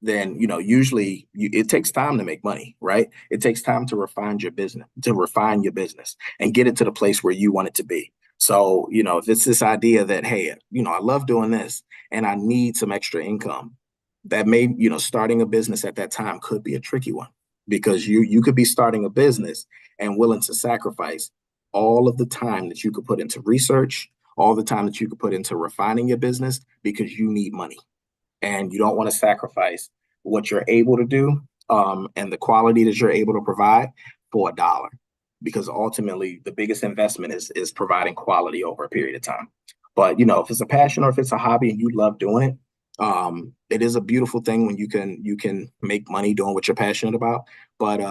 then usually it takes time to make money, right? It takes time to refine your business and get it to the place where you want it to be. So if it's this idea that, hey, I love doing this and I need some extra income, that may, starting a business at that time could be a tricky one, because you could be starting a business and willing to sacrifice all of the time that you could put into research, all the time that you could put into refining your business, because you need money. And you don't want to sacrifice what you're able to do, and the quality that you're able to provide for a dollar, because ultimately the biggest investment is providing quality over a period of time. But if it's a passion or if it's a hobby and you love doing it, it is a beautiful thing when you can make money doing what you're passionate about. But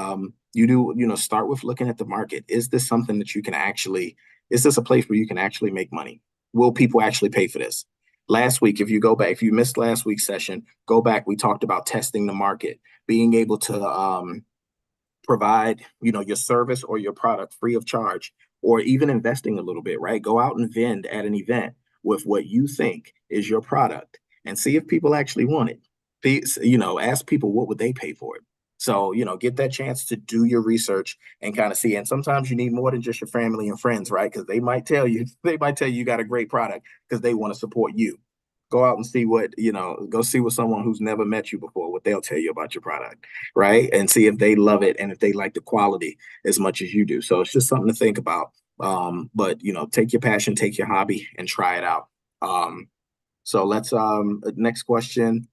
you do, start with looking at the market. Is this something that you can actually, is this a place where you can actually make money? Will people actually pay for this? Last week, if you go back, if you missed last week's session, go back. We talked about testing the market, being able to provide, your service or your product free of charge, or even investing a little bit, right? Go out and vend at an event with what you think is your product and see if people actually want it. Ask people what would they pay for it. So, get that chance to do your research and kind of see. And sometimes you need more than just your family and friends, right? Because they might tell you you got a great product because they want to support you. Go out and see go see with someone who's never met you before, what they'll tell you about your product, right? And see if they love it and if they like the quality as much as you do. So it's just something to think about. But take your passion, take your hobby and try it out. So let's next question.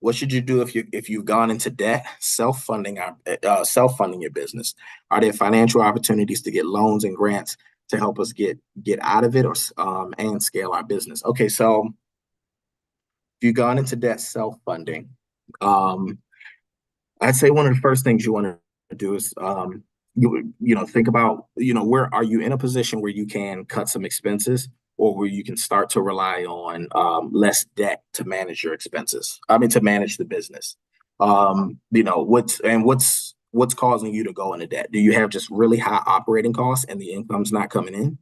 What should you do if you've gone into debt, self-funding your business? Are there financial opportunities to get loans and grants to help us get out of it, or and scale our business? Okay, so if you've gone into debt, self-funding, I'd say one of the first things you want to do is think about where are you in a position where you can cut some expenses, or where you can start to rely on less debt to manage your expenses. I mean, to manage the business. What's causing you to go into debt? Do you have just really high operating costs and the income's not coming in?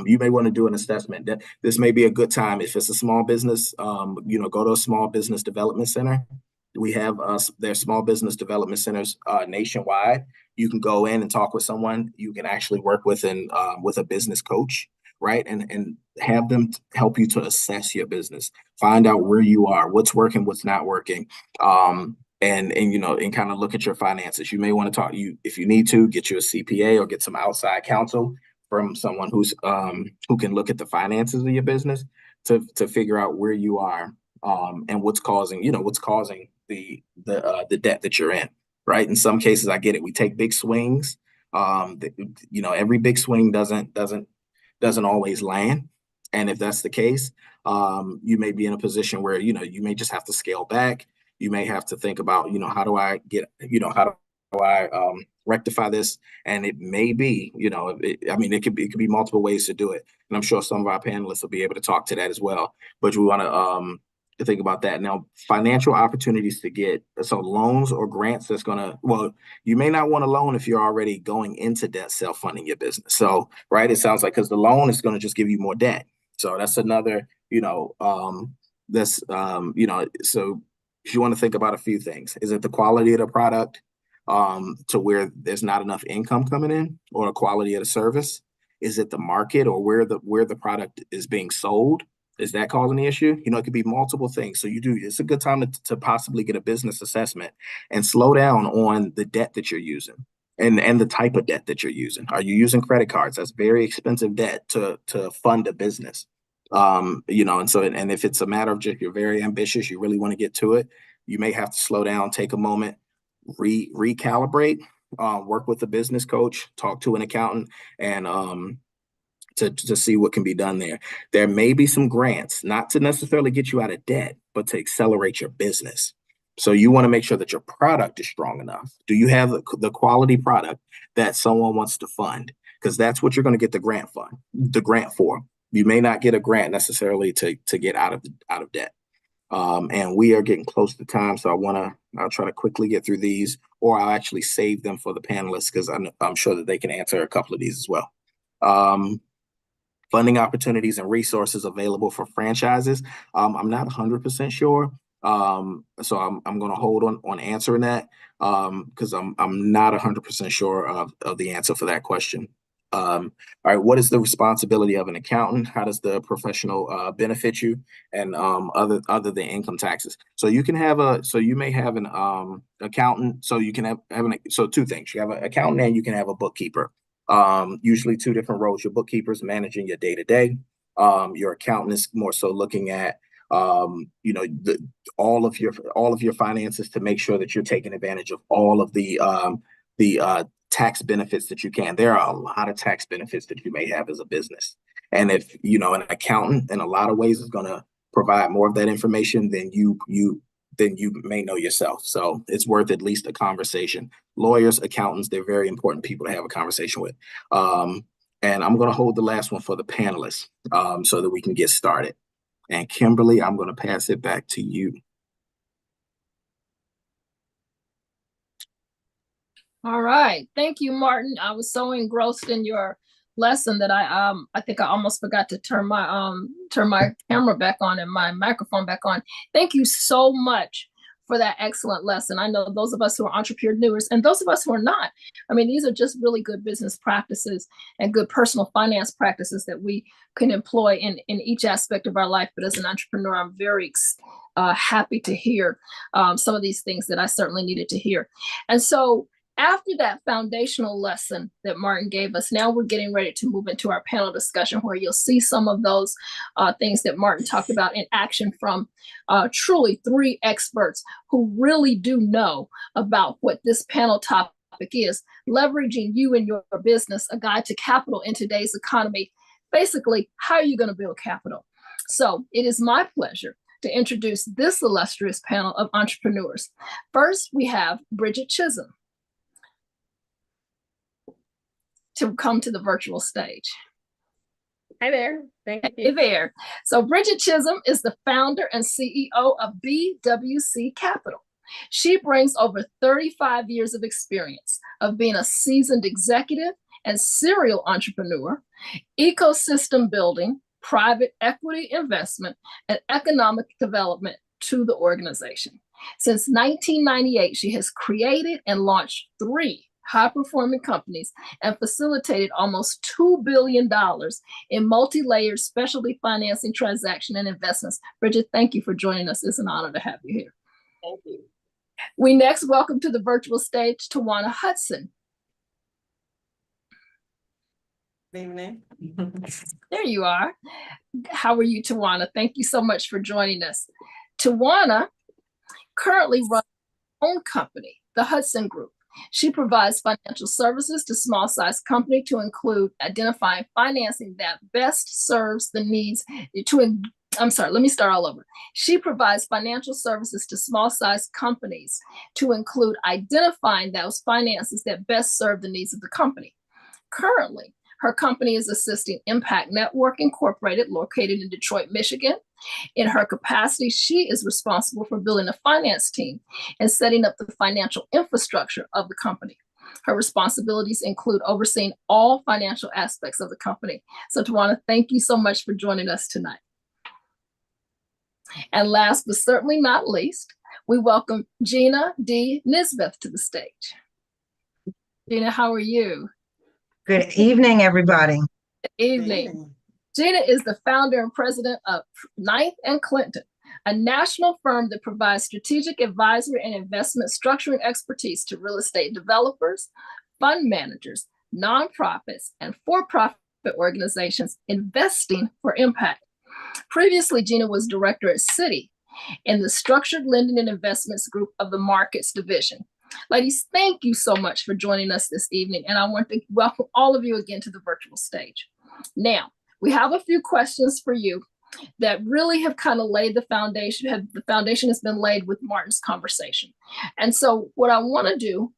You may want to do an assessment. This may be a good time if it's a small business. Go to a small business development center. We have there's small business development centers nationwide. You can go in and talk with someone. You can actually work with a business coach, right? And have them help you to assess your business, find out where you are, what's working, what's not working, and kind of look at your finances. You may want to if you need to, get you a CPA or get some outside counsel from someone who can look at the finances of your business to figure out where you are, and what's causing the debt that you're in, right? In some cases, I get it. We take big swings. Every big swing doesn't always land. And if that's the case, you may be in a position where, you may just have to scale back. You may have to think about, how do I rectify this? And it may be, it could be multiple ways to do it. And I'm sure some of our panelists will be able to talk to that as well. But we want to think about that. Now, financial opportunities to get, so loans or grants you may not want a loan if you're already going into debt, self-funding your business. So, right, it sounds like, because the loan is going to just give you more debt. So that's another, so you want to think about a few things. Is it the quality of the product, to where there's not enough income coming in, or the quality of the service? Is it the market, or where the product is being sold? Is that causing the issue? It could be multiple things. So it's a good time to possibly get a business assessment and slow down on the debt that you're using and the type of debt that you're using. Are you using credit cards? That's very expensive debt to fund a business. And if it's a matter of just you're very ambitious, you really want to get to it, you may have to slow down, take a moment, recalibrate, work with a business coach, talk to an accountant, and to see what can be done there. There may be some grants, not to necessarily get you out of debt, but to accelerate your business. So you want to make sure that your product is strong enough. Do you have the quality product that someone wants to fund? Because that's what you're going to get the grant for. You may not get a grant necessarily to get out of debt. And we are getting close to time, so I'll try to quickly get through these, or I'll actually save them for the panelists because I'm sure that they can answer a couple of these as well. Funding opportunities and resources available for franchises. I'm not 100% sure, so I'm going to hold on answering that because I'm not 100% sure of the answer for that question. All right, what is the responsibility of an accountant? How does the professional benefit you? And other than income taxes. So you may have an accountant. So you can have two things. You have an accountant and you can have a bookkeeper. Usually two different roles. Your bookkeeper is managing your day-to-day. Your accountant is more so looking at all of your finances to make sure that you're taking advantage of all of the tax benefits that you can. There are a lot of tax benefits that you may have as a business. And if an accountant in a lot of ways is going to provide more of that information than you may know yourself. So it's worth at least a conversation. Lawyers, accountants, they're very important people to have a conversation with. And I'm going to hold the last one for the panelists so that we can get started. And Kimberly, I'm going to pass it back to you. All right. Thank you, Martin. I was so engrossed in your lesson that I think I almost forgot to turn my camera back on and my microphone back on. Thank you so much for that excellent lesson. I know those of us who are entrepreneurs and those of us who are not, I mean, these are just really good business practices and good personal finance practices that we can employ in each aspect of our life. But as an entrepreneur, I'm very happy to hear some of these things that I certainly needed to hear. And so after that foundational lesson that Martin gave us, now we're getting ready to move into our panel discussion where you'll see some of those things that Martin talked about in action from truly three experts who really do know about what this panel topic is, leveraging you and your business, a guide to capital in today's economy. Basically, how are you going to build capital? So it is my pleasure to introduce this illustrious panel of entrepreneurs. First, we have Bridget Chisholm to come to the virtual stage. Hi there. Thank you. Hey there. So Bridget Chisholm is the founder and CEO of BWC Capital. She brings over 35 years of experience of being a seasoned executive and serial entrepreneur, ecosystem building, private equity investment, and economic development to the organization. Since 1998, she has created and launched 3 high-performing companies and facilitated almost $2 billion in multi-layered specialty financing, transaction, and investments. Bridget, thank you for joining us. It's an honor to have you here. Thank you. We next welcome to the virtual stage Tijuana Hudson. Good evening. There you are. How are you, Tijuana? Thank you so much for joining us. Tijuana currently runs her own company, the Hudson Group. She provides financial services to small-sized companies to include identifying financing that best serves the needs let me start all over. She provides financial services to small-sized companies to include identifying those finances that best serve the needs of the company. Currently, her company is assisting Impact Network Incorporated, located in Detroit, Michigan. In her capacity, she is responsible for building a finance team and setting up the financial infrastructure of the company. Her responsibilities include overseeing all financial aspects of the company. So Tijuana, thank you so much for joining us tonight. And last but certainly not least, we welcome Gina D. Nisbeth to the stage. Gina, how are you? Good evening, everybody. Good evening. Gina is the founder and president of Ninth and Clinton, a national firm that provides strategic advisory and investment structuring expertise to real estate developers, fund managers, nonprofits, and for-profit organizations investing for impact. Previously, Gina was director at Citi in the Structured Lending and Investments Group of the Markets Division. Ladies, thank you so much for joining us this evening. And I want to welcome all of you again to the virtual stage. Now, we have a few questions for you that really have kind of laid the foundation. The foundation has been laid with Martin's conversation. And so what I want to do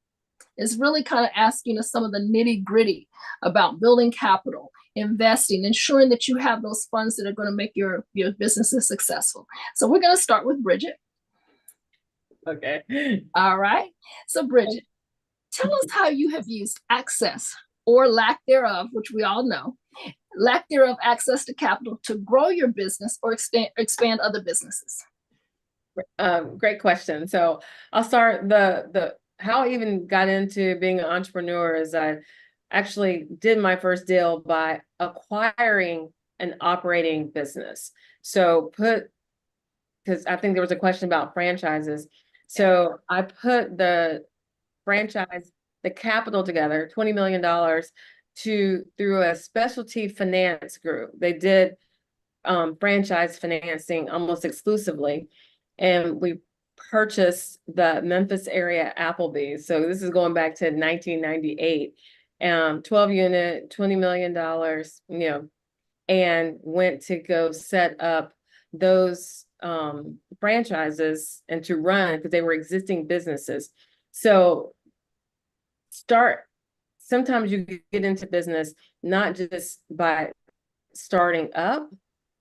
is really kind of asking us some of the nitty gritty about building capital, investing, ensuring that you have those funds that are going to make your businesses successful. So we're going to start with Bridget. Okay. All right. So Bridget, tell us how you have used access or lack thereof, which we all know, lack thereof access to capital to grow your business or expand other businesses. Great question. So I'll start the how I even got into being an entrepreneur is I actually did my first deal by acquiring an operating business. So because I think there was a question about franchises. So I put the capital together, $20 million through a specialty finance group. They did franchise financing almost exclusively. And we purchased the Memphis area Applebee's. So this is going back to 1998. 12 unit, $20 million, and went to go set up those franchises and to run because they were existing businesses. So sometimes you get into business not just by starting up,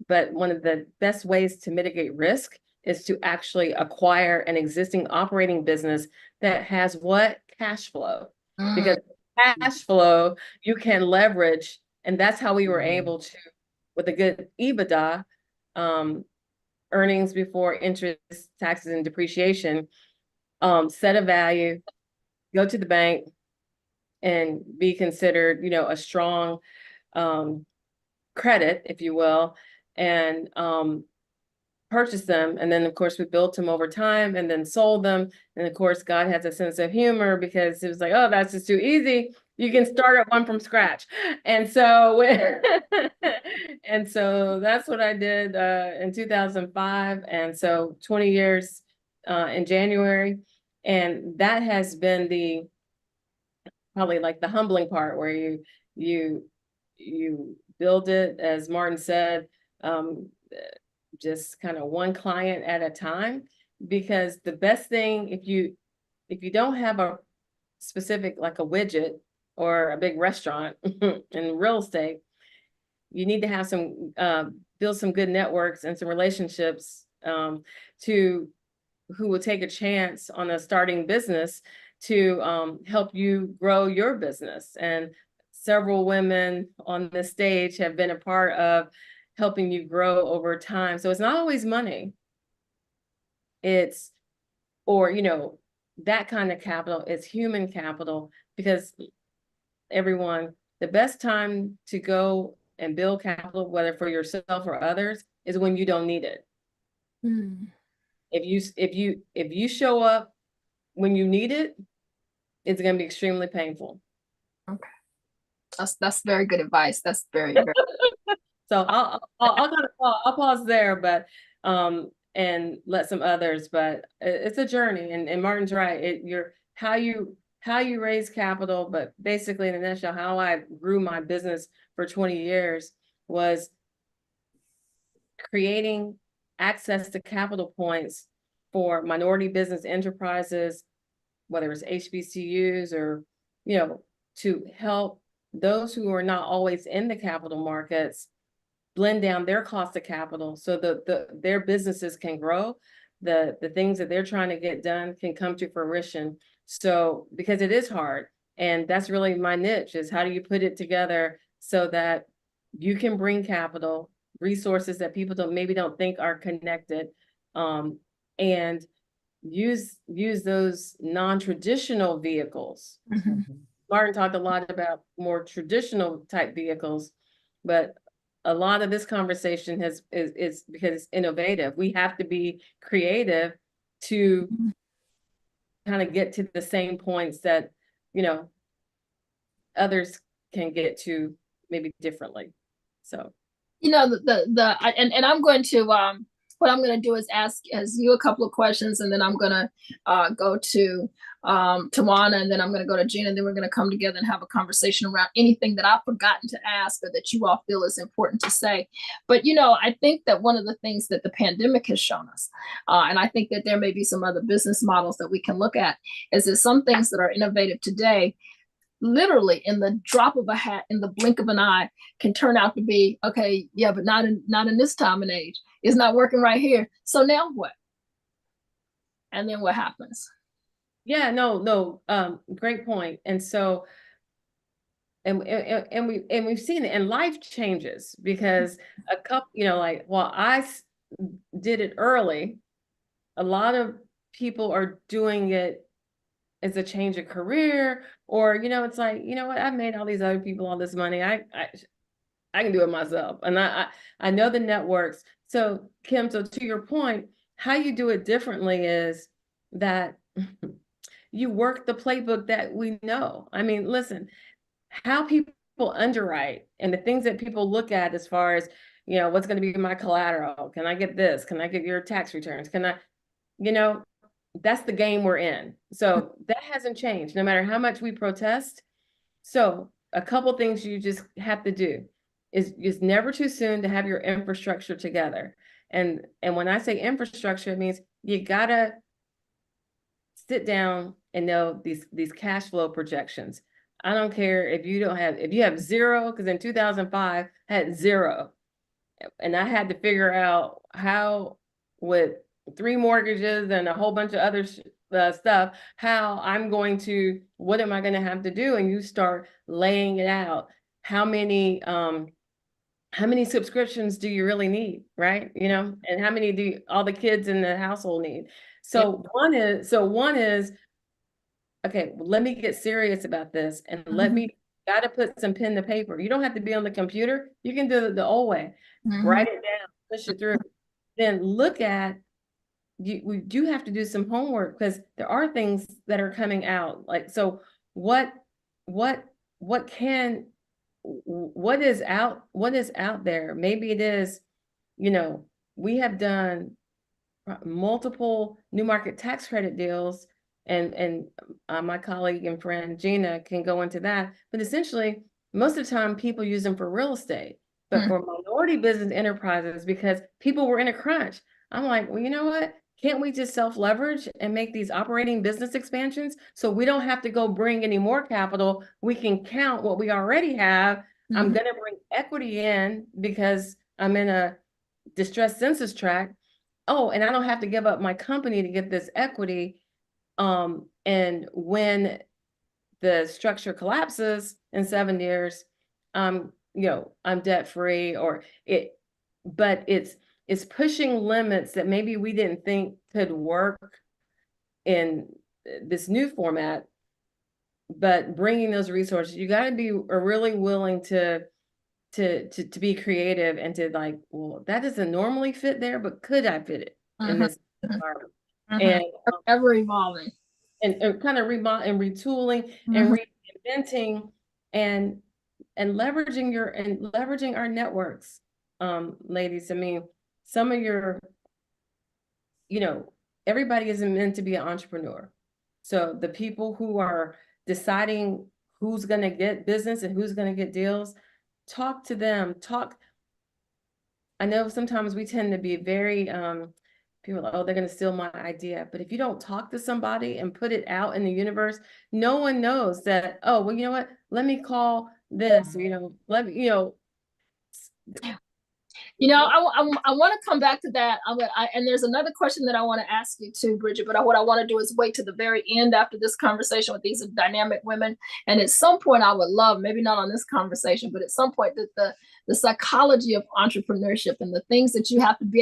but one of the best ways to mitigate risk is to actually acquire an existing operating business that has what? Cash flow. Because cash flow you can leverage, and that's how we were able to, with a good EBITDA, earnings before interest, taxes, and depreciation, set a value, go to the bank, and be considered, a strong credit, if you will, and purchased them. And then of course we built them over time and then sold them. And of course, God has a sense of humor because it was like, oh, that's just too easy. You can start at one from scratch. And so, and so that's what I did in 2005. And so 20 years in January. And that has been probably like the humbling part where you build it, as Martin said, just kind of one client at a time, because the best thing, if you don't have a specific, like a widget or a big restaurant in real estate, you need to have build some good networks and some relationships who will take a chance on a starting business to help you grow your business. And several women on this stage have been a part of helping you grow over time. So it's not always money. It's, or, that kind of capital is human capital, because the best time to go and build capital, whether for yourself or others, is when you don't need it. If you show up when you need it, it's going to be extremely painful. Okay. That's very good advice. That's very, very So I'll pause there, but and let some others. But it's a journey, and Martin's right. How you raise capital, but basically in a nutshell, how I grew my business for 20 years was creating access to capital points for minority business enterprises, whether it's HBCUs or to help those who are not always in the capital markets blend down their cost of capital so their businesses can grow, the things that they're trying to get done can come to fruition. So, because it is hard, and that's really my niche, is how do you put it together so that you can bring capital, resources that people maybe don't think are connected, and use those non-traditional vehicles. Martin talked a lot about more traditional type vehicles, but a lot of this conversation is because it's innovative. We have to be creative to kind of get to the same points that, others can get to maybe differently. So, and I'm going to, what I'm going to do is ask you a couple of questions, and then I'm going to go to Tijuana, and then I'm going to go to Gina, and then we're going to come together and have a conversation around anything that I've forgotten to ask or that you all feel is important to say. But, you know, I think that one of the things that the pandemic has shown us, and I think that there may be some other business models that we can look at, is that some things that are innovative today, literally in the drop of a hat, in the blink of an eye, can turn out to be, okay, yeah, but not in this time and age. It's not working right here. So now what? And then what happens? Yeah, no, great point. And so, and we've seen it, and life changes because a couple, you know, like, while did it early, a lot of people are doing it as a change of career, or, you know, it's like, you know what, I've made all these other people all this money. I can do it myself. And I know the networks. So Kim, so to your point, how you do it differently is that you work the playbook that we know. I mean, listen, how people underwrite and the things that people look at as far as, you know, what's going to be my collateral? Can I get this? Can I get your tax returns? Can I, you know, that's the game we're in. So that hasn't changed no matter how much we protest. So a couple things you just have to do is never too soon to have your infrastructure together. And when I say infrastructure, it means you gotta sit down and know these cash flow projections. I don't care if you have zero, because in 2005 I had zero. And I had to figure out how, with 3 mortgages and a whole bunch of other stuff, what am I going to have to do? And you start laying it out. How many subscriptions do you really need, right? You know, and how many do all the kids in the household need? So one is, okay, let me get serious about this, and got to put some pen to paper. You don't have to be on the computer. You can do it the old way. Write it down, push it through. Then look at, we do have to do some homework, because there are things that are coming out. Like, so what is out there? Maybe it is, you know, we have done multiple new market tax credit deals, and my colleague and friend Gina can go into that. But essentially, most of the time people use them for real estate. But for minority business enterprises, because people were in a crunch, I'm like, well, you know what? Can't we just self-leverage and make these operating business expansions so we don't have to go bring any more capital? We can count what we already have. I'm going to bring equity in because I'm in a distressed census tract. Oh, and I don't have to give up my company to get this equity. And when the structure collapses in 7 years, you know, I'm debt free, but it's pushing limits that maybe we didn't think could work in this new format. But bringing those resources, you got to be really willing to be creative and to, like, well, that doesn't normally fit there, but could I fit it in this environment? And ever evolving, and kind of retooling and reinventing and leveraging our networks, ladies. I mean, some of your, you know, everybody isn't meant to be an entrepreneur. So the people who are deciding who's going to get business and who's going to get deals, talk to them. I know sometimes we tend to be very, people are like, oh, they're going to steal my idea. But if you don't talk to somebody and put it out in the universe, no one knows that, oh, well, you know what? Let me call this, you know, You know, I want to come back to that. And there's another question that I want to ask you too, Bridget, but what I want to do is wait to the very end after this conversation with these dynamic women. And at some point I would love, maybe not on this conversation, but at some point that the psychology of entrepreneurship and the things that you have to be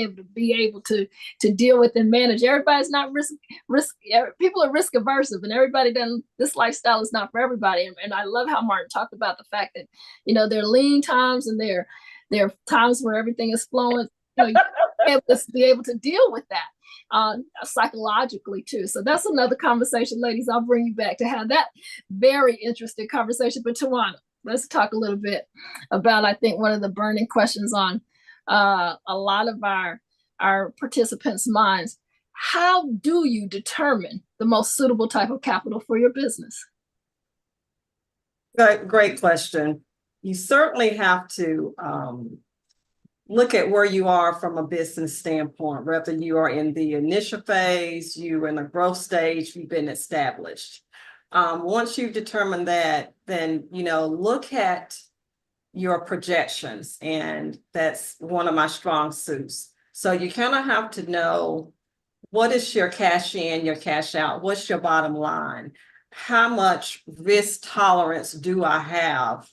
able to deal with and manage. Everybody's not risk. People are risk averse, and everybody doesn't. This lifestyle is not for everybody. And I love how Martin talked about the fact that, you know, there are lean times and there are times where everything is flowing. You know, you have to be able to deal with that psychologically too. So that's another conversation, ladies. I'll bring you back to have that very interesting conversation. But Tijuana, let's talk a little bit about, I think, one of the burning questions on a lot of our participants' minds. How do you determine the most suitable type of capital for your business? Great question. You certainly have to look at where you are from a business standpoint, whether you are in the initial phase, you're in a growth stage, you've been established. Once you've determined that, then, look at your projections, and that's one of my strong suits. So you kind of have to know, what is your cash in, your cash out? What's your bottom line? How much risk tolerance do I have,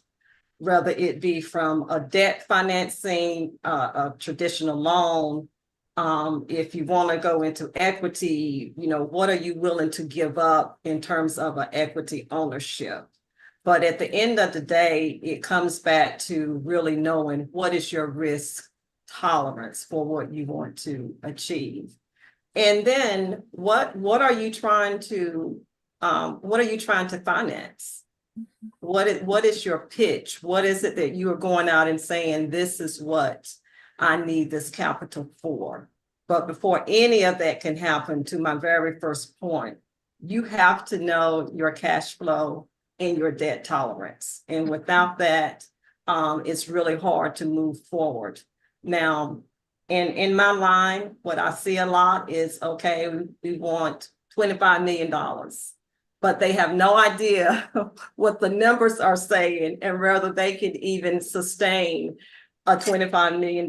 whether it be from a debt financing, a traditional loan? If you want to go into equity, what are you willing to give up in terms of an equity ownership? But at the end of the day, it comes back to really knowing what is your risk tolerance for what you want to achieve. And then what are you trying to finance? What is your pitch? What is it that you are going out and saying, this is what I need this capital for? But before any of that can happen, to my very first point, you have to know your cash flow and your debt tolerance. And without that, it's really hard to move forward. Now, in my line, what I see a lot is, okay, we want $25 million, but they have no idea what the numbers are saying and whether they could even sustain a $25 million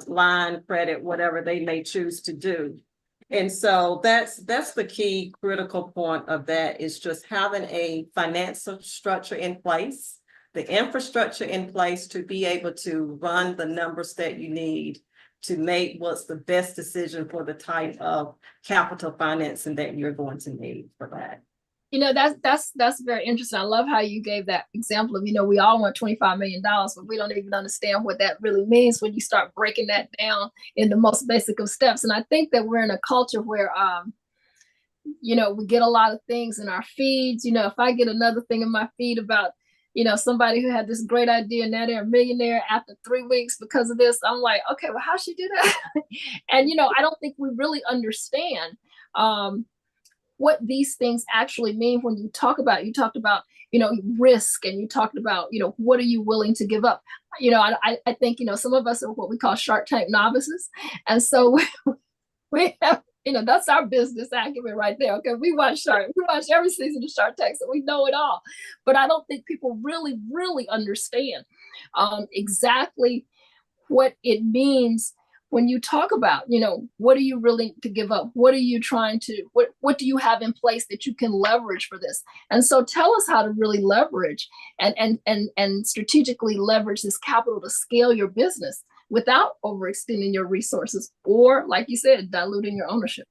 line credit, whatever they may choose to do. And so that's the key critical point of that, is just having a financial structure in place, the infrastructure in place to be able to run the numbers that you need to make what's the best decision for the type of capital financing that you're going to need for that. That's very interesting. I love how you gave that example of, we all want $25 million, but we don't even understand what that really means when you start breaking that down in the most basic of steps. And I think that we're in a culture where, we get a lot of things in our feeds. If I get another thing in my feed about, somebody who had this great idea and now they're a millionaire after 3 weeks because of this, I'm like, okay, well, how'd she do that? And, I don't think we really understand what these things actually mean. When you talked about, risk, and you talked about, what are you willing to give up? I think, some of us are what we call Shark Tank novices. And so we have, that's our business acumen right there. Okay, we watch every season of Shark Tank, so we know it all. But I don't think people really, really understand exactly what it means when you talk about, what are you willing to give up? What are you trying to, what do you have in place that you can leverage for this? And so tell us how to really leverage and strategically leverage this capital to scale your business without overextending your resources, or, like you said, diluting your ownership.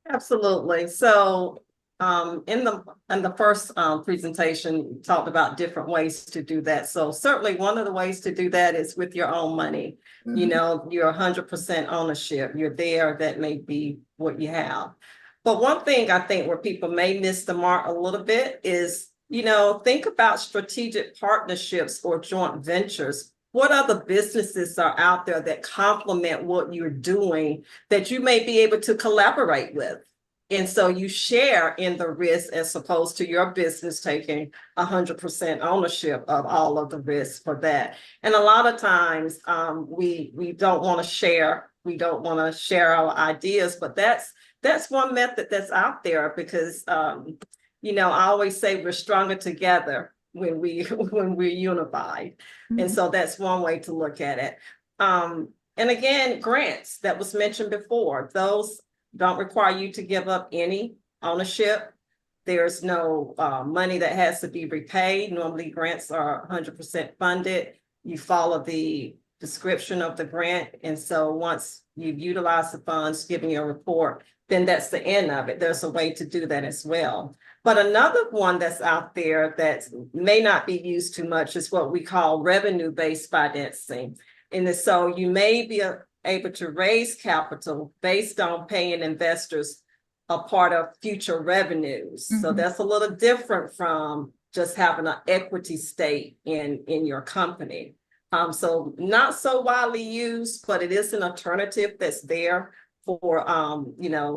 Absolutely. So in the first presentation, you talked about different ways to do that. So certainly one of the ways to do that is with your own money. Mm-hmm. You're 100% ownership. You're there. That may be what you have. But one thing I think where people may miss the mark a little bit is, think about strategic partnerships or joint ventures. What other businesses are out there that complement what you're doing that you may be able to collaborate with? And so you share in the risk as opposed to your business taking 100% ownership of all of the risk for that. And a lot of times we don't want to share. We don't want to share our ideas, but that's one method that's out there, because I always say we're stronger together when we're unified. Mm-hmm. And so that's one way to look at it. And again, grants that was mentioned before, those don't require you to give up any ownership. There's no money that has to be repaid. Normally grants are 100% funded. You follow the description of the grant. And so once you've utilized the funds, given your report, then that's the end of it. There's a way to do that as well. But another one that's out there that may not be used too much is what we call revenue-based financing. And so you may be able to raise capital based on paying investors a part of future revenues. Mm-hmm. So that's a little different from just having an equity stake in your company. So not so widely used, but it is an alternative that's there for,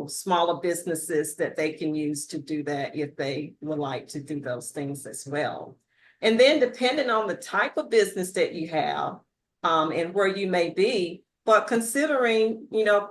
smaller businesses that they can use to do that if they would like to do those things as well. And then depending on the type of business that you have, and where you may be, but considering,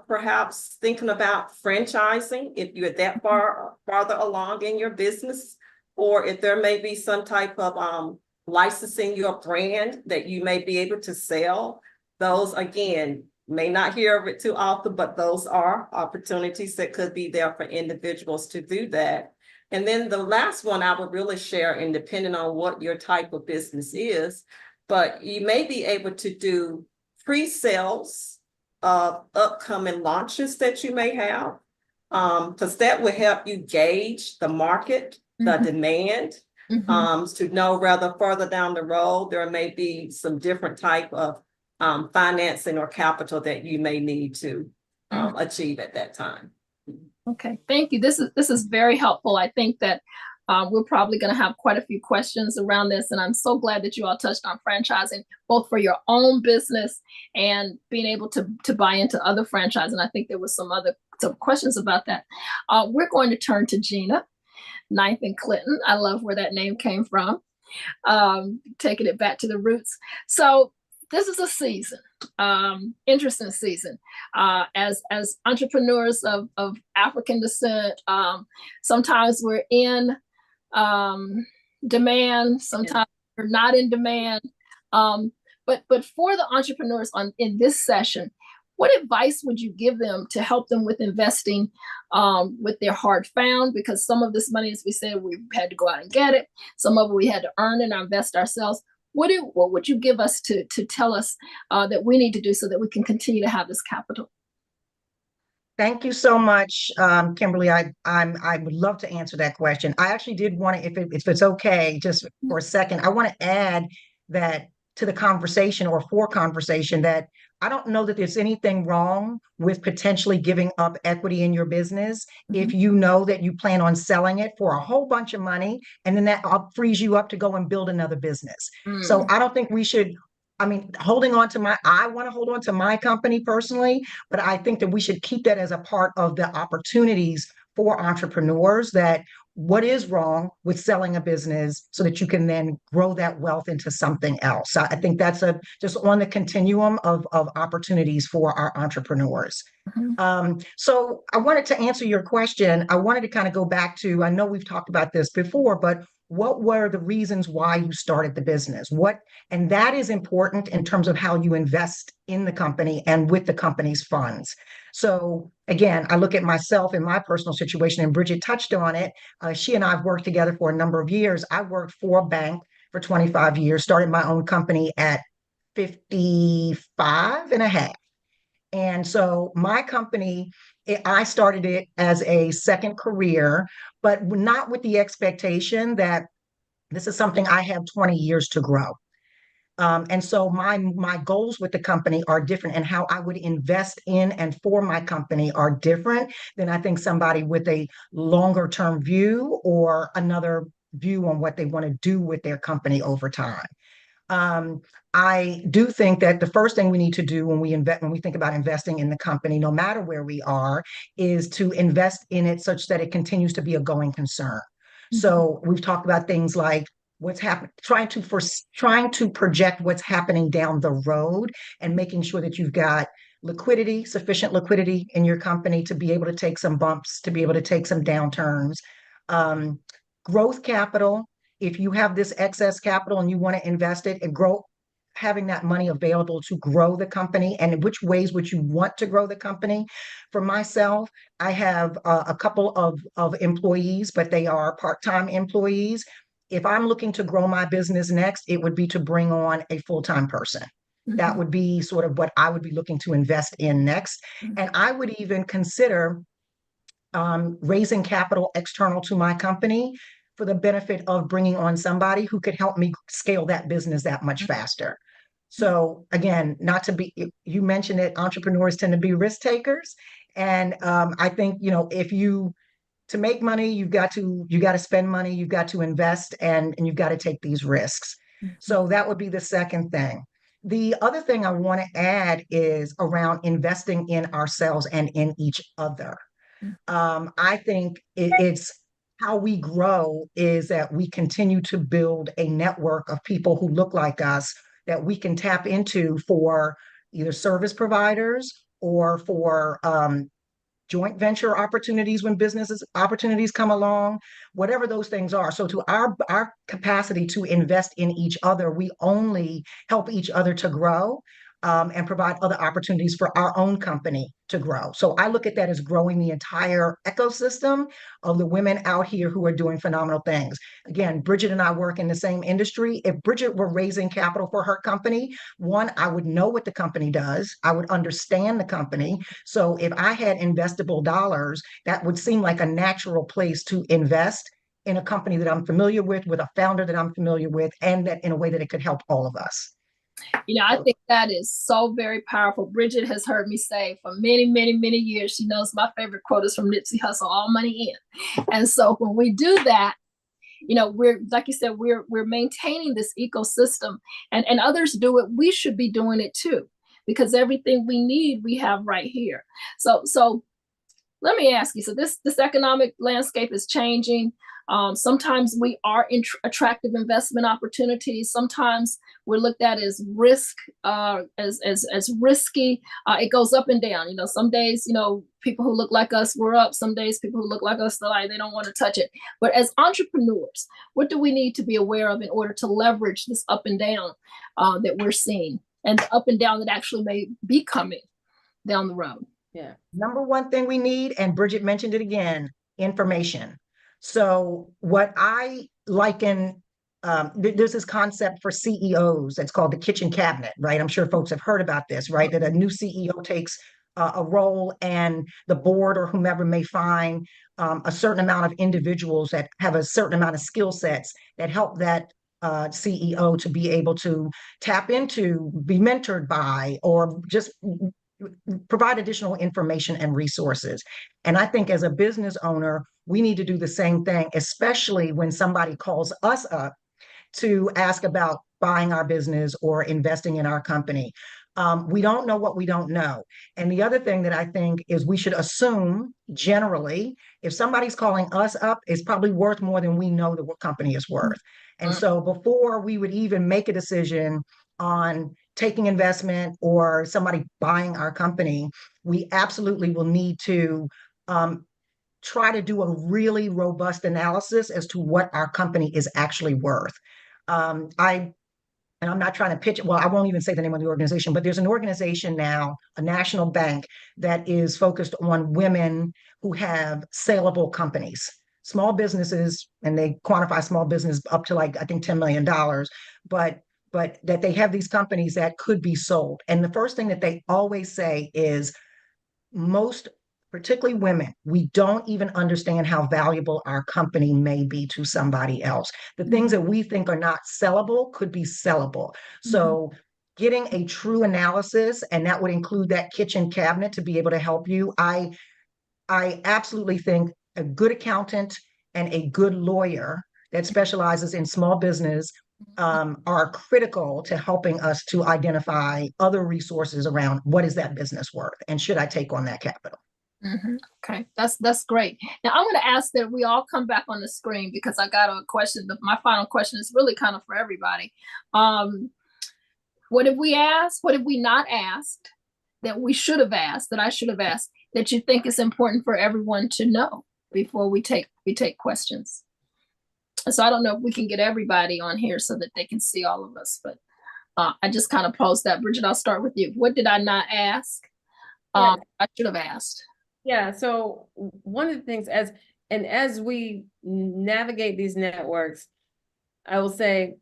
perhaps thinking about franchising, if you're that farther along in your business, or if there may be some type of licensing your brand that you may be able to sell. Those, again, may not hear of it too often, but those are opportunities that could be there for individuals to do that. And then the last one I would really share, and depending on what your type of business is, but you may be able to do pre-sales of upcoming launches that you may have, because that will help you gauge the market, the demand, to know rather further down the road, there may be some different type of financing or capital that you may need to achieve at that time. Okay, thank you. This is very helpful. I think that we're probably going to have quite a few questions around this, and I'm so glad that you all touched on franchising, both for your own business and being able to buy into other franchises. And I think there was some questions about that. We're going to turn to Gina, Ninth and Clinton. I love where that name came from, taking it back to the roots. So this is a season, interesting season. As entrepreneurs of African descent, sometimes we're in demand, sometimes we're not in demand. But for the entrepreneurs in this session, what advice would you give them to help them with investing with their hard found? Because some of this money, as we said, we had to go out and get it. Some of it we had to earn and invest ourselves. What would you give us to tell us that we need to do so that we can continue to have this capital? Thank you so much, Kimberly. I would love to answer that question. I actually did want to, if it's okay, just for a second, I want to add that to the conversation, or for conversation, that I don't know that there's anything wrong with potentially giving up equity in your business if you know that you plan on selling it for a whole bunch of money, and then that frees you up to go and build another business. So I don't think we should, I want to hold on to my company personally, but I think that we should keep that as a part of the opportunities for entrepreneurs, that what is wrong with selling a business so that you can then grow that wealth into something else. I think that's just on the continuum of opportunities for our entrepreneurs. So I wanted to answer your question. I wanted to kind of go back to, I know we've talked about this before, but what were the reasons why you started the business? And that is important in terms of how you invest in the company and with the company's funds. So again, I look at myself in my personal situation, and Bridget touched on it. She and I have worked together for a number of years. I worked for a bank for 25 years, started my own company at 55 and a half. And so my company, I started it as a second career, but not with the expectation that this is something I have 20 years to grow. And so my goals with the company are different, and how I would invest in and for my company are different than I think somebody with a longer term view or another view on what they want to do with their company over time. I do think that the first thing we need to do when we think about investing in the company, no matter where we are, is to invest in it such that it continues to be a going concern. So we've talked about things like what's happening, trying to project what's happening down the road, and making sure that you've got sufficient liquidity in your company to be able to take some bumps, to be able to take some downturns. Growth capital. If you have this excess capital and you want to invest it and grow, having that money available to grow the company, and in which ways would you want to grow the company? For myself, I have a couple of employees, but they are part-time employees. If I'm looking to grow my business next, it would be to bring on a full-time person. That would be sort of what I would be looking to invest in next. And I would even consider raising capital external to my company for the benefit of bringing on somebody who could help me scale that business that much faster. So again, you mentioned it, entrepreneurs tend to be risk takers. And I think, to make money, you've got to spend money, you've got to invest, and you've got to take these risks. So that would be the second thing. The other thing I want to add is around investing in ourselves and in each other. I think it's how we grow is that we continue to build a network of people who look like us that we can tap into for either service providers or for joint venture opportunities when businesses opportunities come along, whatever those things are. So to our capacity to invest in each other, we only help each other to grow, and provide other opportunities for our own company to grow. So I look at that as growing the entire ecosystem of the women out here who are doing phenomenal things. Again, Bridget and I work in the same industry. If Bridget were raising capital for her company, one, I would know what the company does. I would understand the company. So if I had investable dollars, that would seem like a natural place to invest in a company that I'm familiar with a founder that I'm familiar with, and that in a way that it could help all of us. I think that is so very powerful. Bridget has heard me say for many, many, many years, she knows my favorite quote is from Nipsey Hussle, all money in. And so when we do that, we're, like you said, we're maintaining this ecosystem, and others do it. We should be doing it too, because everything we need, we have right here. So let me ask you, so this economic landscape is changing. Sometimes we are attractive investment opportunities. Sometimes we're looked at as risk, as risky. It goes up and down. Some days, people who look like us, we're up. Some days, people who look like us, they don't want to touch it. But as entrepreneurs, what do we need to be aware of in order to leverage this up and down that we're seeing, and the up and down that actually may be coming down the road? Yeah. Number one thing we need, and Bridget mentioned it again, information. So what I liken, there's this concept for CEOs that's called the kitchen cabinet, right? I'm sure folks have heard about this, right? That a new CEO takes a role, and the board or whomever may find a certain amount of individuals that have a certain amount of skill sets that help that CEO to be able to tap into, be mentored by, or just provide additional information and resources. And I think as a business owner, we need to do the same thing, especially when somebody calls us up to ask about buying our business or investing in our company. We don't know what we don't know. And the other thing that I think is we should assume generally, if somebody's calling us up, it's probably worth more than we know that what company is worth. And so before we would even make a decision on taking investment or somebody buying our company, we absolutely will need to try to do a really robust analysis as to what our company is actually worth. And I'm not trying to pitch it. Well, I won't even say the name of the organization, but there's an organization now, a national bank, that is focused on women who have saleable companies, small businesses, and they quantify small business up to I think $10 million, but that they have these companies that could be sold. And the first thing that they always say is most, particularly women, we don't even understand how valuable our company may be to somebody else. The things that we think are not sellable could be sellable. So getting a true analysis, and that would include that kitchen cabinet to be able to help you. I absolutely think a good accountant and a good lawyer that specializes in small business are critical to helping us to identify other resources around what is that business worth, and should I take on that capital? Okay, that's great. Now I'm going to ask that we all come back on the screen, because I got a question. My final question is really kind of for everybody. What have we asked? What have we not asked that we should have asked, that I should have asked, that you think is important for everyone to know before we take questions? So I don't know if we can get everybody on here so that they can see all of us, but I just kind of posed that. Bridget, I'll start with you. What did I not ask? I should have asked. Yeah, so one of the things as we navigate these networks, I will say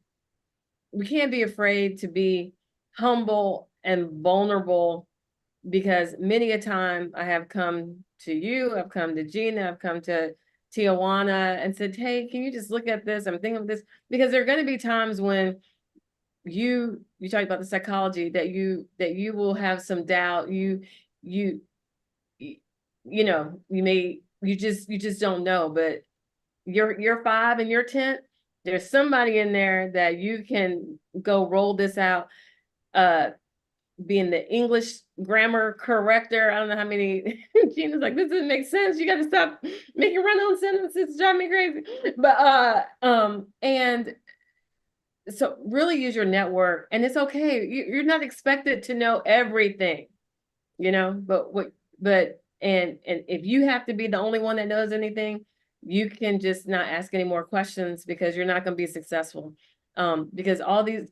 we can't be afraid to be humble and vulnerable, because many a time I have come to you, I've come to Gina, I've come to Tijuana and said, hey, can you just look at this? I'm thinking of this, because there are going to be times when you talk about the psychology that you will have some doubt. You just don't know, but you're 5 in your tent. There's somebody in there that you can go roll this out. being the English grammar corrector. I don't know how many. Gina's like, this doesn't make sense. You got to stop making run-on sentences. It's driving me crazy. But and so really use your network, and it's okay. You're not expected to know everything, you know. But if you have to be the only one that knows anything, you can just not ask any more questions because you're not going to be successful. Because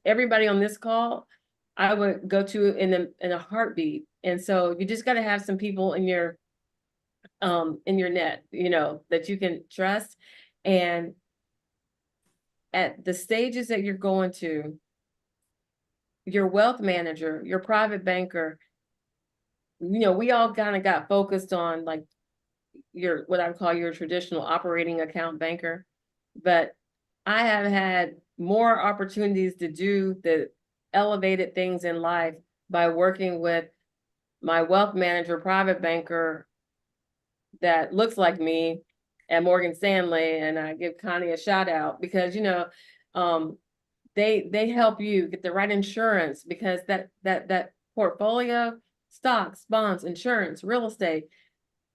everybody on this call, I would go to in a heartbeat. And so you just got to have some people in your net, you know, that you can trust. And at the stages that you're going to, your wealth manager, your private banker, you know, we all kind of got focused on like what I would call your traditional operating account banker. But I have had more opportunities to do the elevated things in life by working with my wealth manager, private banker that looks like me at Morgan Stanley. And I give Connie a shout out because, you know, they help you get the right insurance because that portfolio, stocks, bonds, insurance, real estate,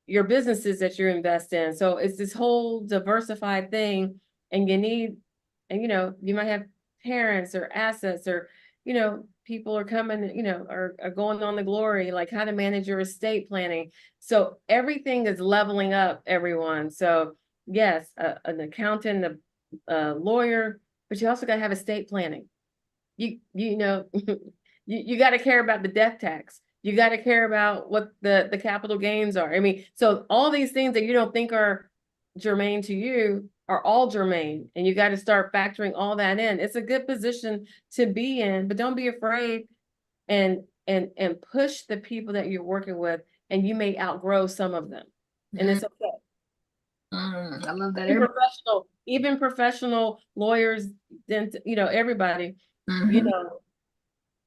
your businesses that you invest in. So it's this whole diversified thing, and you know, you might have parents or assets or, you know, people are coming, you know, are going on the glory, like how to manage your estate planning. So everything is leveling up, everyone. So yes, an accountant, a lawyer, but you also got to have estate planning. You know, you got to care about the death tax. You got to care about what the capital gains are. I mean, so all these things that you don't think are germane to you are all germane, and you got to start factoring all that in. It's a good position to be in, but don't be afraid and push the people that you're working with, and you may outgrow some of them, and it's okay. I love that. Even professional lawyers, you know, everybody, you know,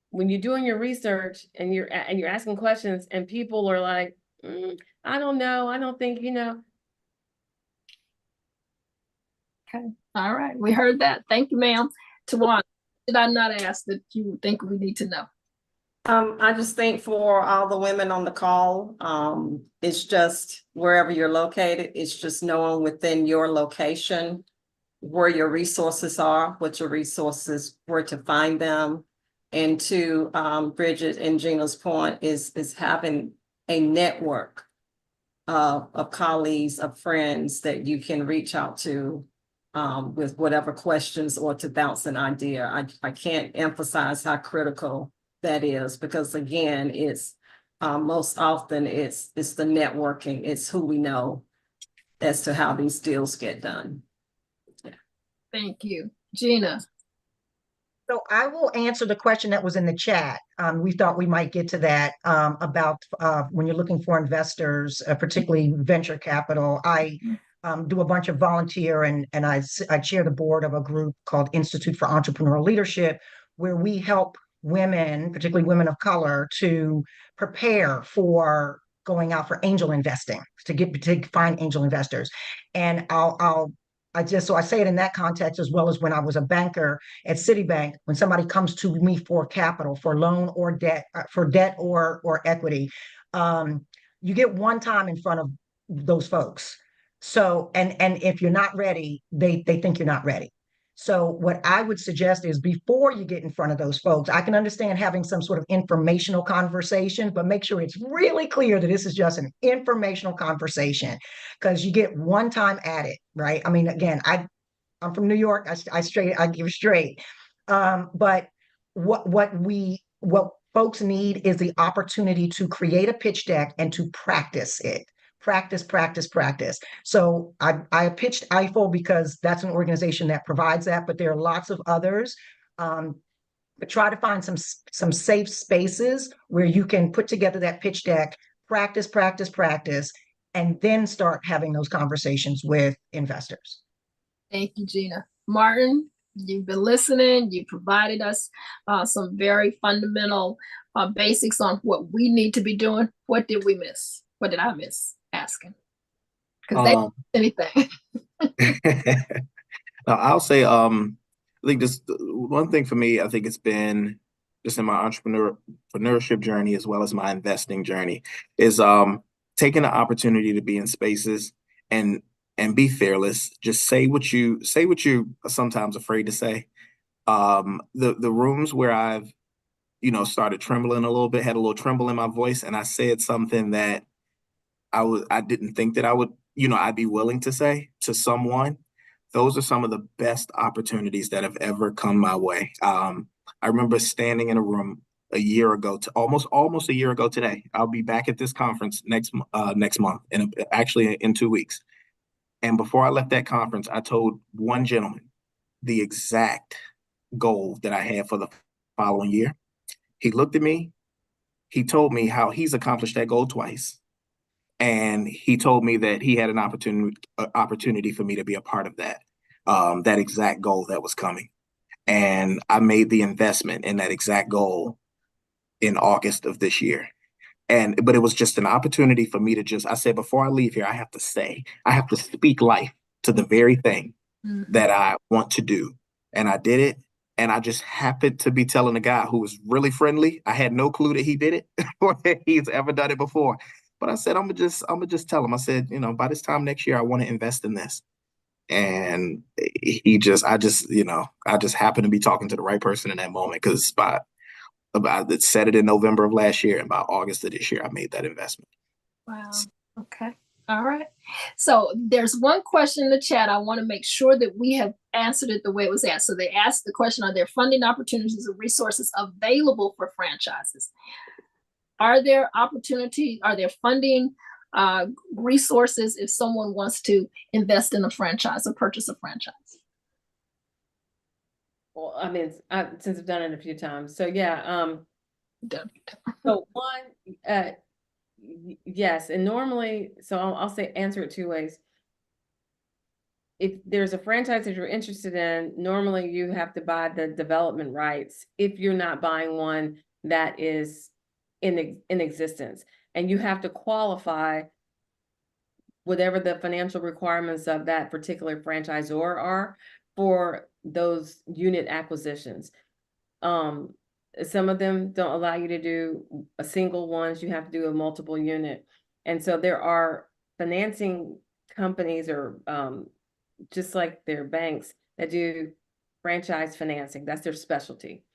when you're doing your research and you're asking questions and people are like, I don't know, I don't think, you know. Okay. All right. We heard that. Thank you, ma'am. Tijuana, did I not ask that you think we need to know? I just think for all the women on the call, it's just wherever you're located, it's just knowing within your location where your resources are, what your resources, where to find them. And to Bridget and Gina's point is having a network of colleagues, of friends that you can reach out to with whatever questions or to bounce an idea. I can't emphasize how critical that is, because again, it's most often it's the networking, it's who we know as to how these deals get done. Yeah. Thank you. Gina. So I will answer the question that was in the chat. We thought we might get to that about when you're looking for investors, particularly venture capital. I do a bunch of volunteer and I chair the board of a group called Institute for Entrepreneurial Leadership, where we help women, particularly women of color, to prepare for going out for angel investing, to find angel investors. And I say it in that context, as well as when I was a banker at Citibank, when somebody comes to me for capital, for loan or debt, for debt or equity, you get one time in front of those folks. So, and if you're not ready, they think you're not ready. So what I would suggest is before you get in front of those folks, I can understand having some sort of informational conversation, but make sure it's really clear that this is just an informational conversation, because you get one time at it, right? I mean, again, I'm from New York. I give straight. But what folks need is the opportunity to create a pitch deck and to practice it. Practice. So I pitched EIFEL because that's an organization that provides that, but there are lots of others. But try to find some safe spaces where you can put together that pitch deck, practice, and then start having those conversations with investors. Thank you, Gina. Martin, you've been listening. You provided us some very fundamental basics on what we need to be doing. What did we miss? What did I miss asking? Because they didn't say anything. I'll say, I think just one thing for me, I think it's been just in my entrepreneurship journey as well as my investing journey, is taking the opportunity to be in spaces and be fearless. Just say what you are sometimes afraid to say. The rooms where I've started trembling a little bit, had a little tremble in my voice, and I said something that I didn't think that I would, I'd be willing to say to someone. Those are some of the best opportunities that have ever come my way. I remember standing in a room a year ago, to almost a year ago today. I'll be back at this conference next month, and actually in 2 weeks. And before I left that conference, I told one gentleman the exact goal that I had for the following year. He looked at me. He told me how he's accomplished that goal twice. And he told me that he had an opportunity for me to be a part of that exact goal that was coming. And I made the investment in that exact goal in August of this year. But it was just an opportunity for me to I said, before I leave here, I have to speak life to the very thing that I want to do. And I did it. And I just happened to be telling a guy who was really friendly. I had no clue that he did it or that he's ever done it before. But I said, I'm gonna just tell him. I said, by this time next year, I want to invest in this. And I just happened to be talking to the right person in that moment, because I said it in November of last year, and by August of this year, I made that investment. Wow. Okay. All right. So there's one question in the chat. I want to make sure that we have answered it the way it was asked. So they asked the question, are there funding opportunities or resources available for franchises? Are there funding resources if someone wants to invest in a franchise or purchase a franchise? Well, I mean, since I've done it a few times. So yeah. So one, yes. And normally, so I'll answer it two ways. If there's a franchise that you're interested in, normally you have to buy the development rights if you're not buying one that is in existence. And you have to qualify whatever the financial requirements of that particular franchisor are for those unit acquisitions. Some of them don't allow you to do a single ones. You have to do a multiple unit. And so there are financing companies or just like their banks that do franchise financing. That's their specialty.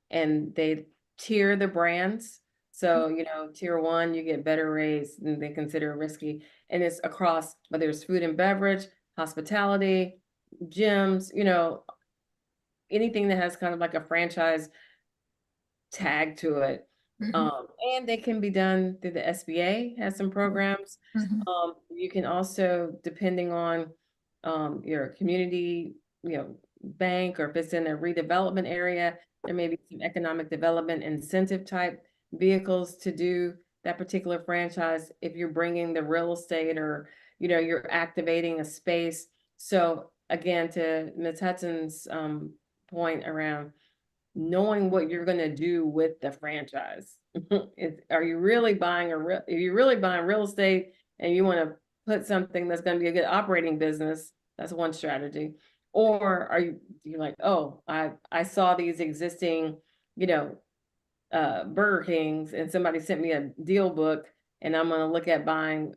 And they tier the brands. So, tier 1, you get better rates than they consider risky. And it's across, whether it's food and beverage, hospitality, gyms, anything that has kind of like a franchise tag to it. And they can be done through the SBA, has some programs. You can also, depending on your community, bank, or if it's in a redevelopment area, there may be some economic development incentive type vehicles to do that particular franchise if you're bringing the real estate or, you're activating a space. So again, to Ms. Hudson's point around knowing what you're going to do with the franchise. Are you really buying real estate and you want to put something that's going to be a good operating business? That's one strategy. Or you're like, oh, I saw these existing, Burger Kings, and somebody sent me a deal book, and I'm going to look at buying,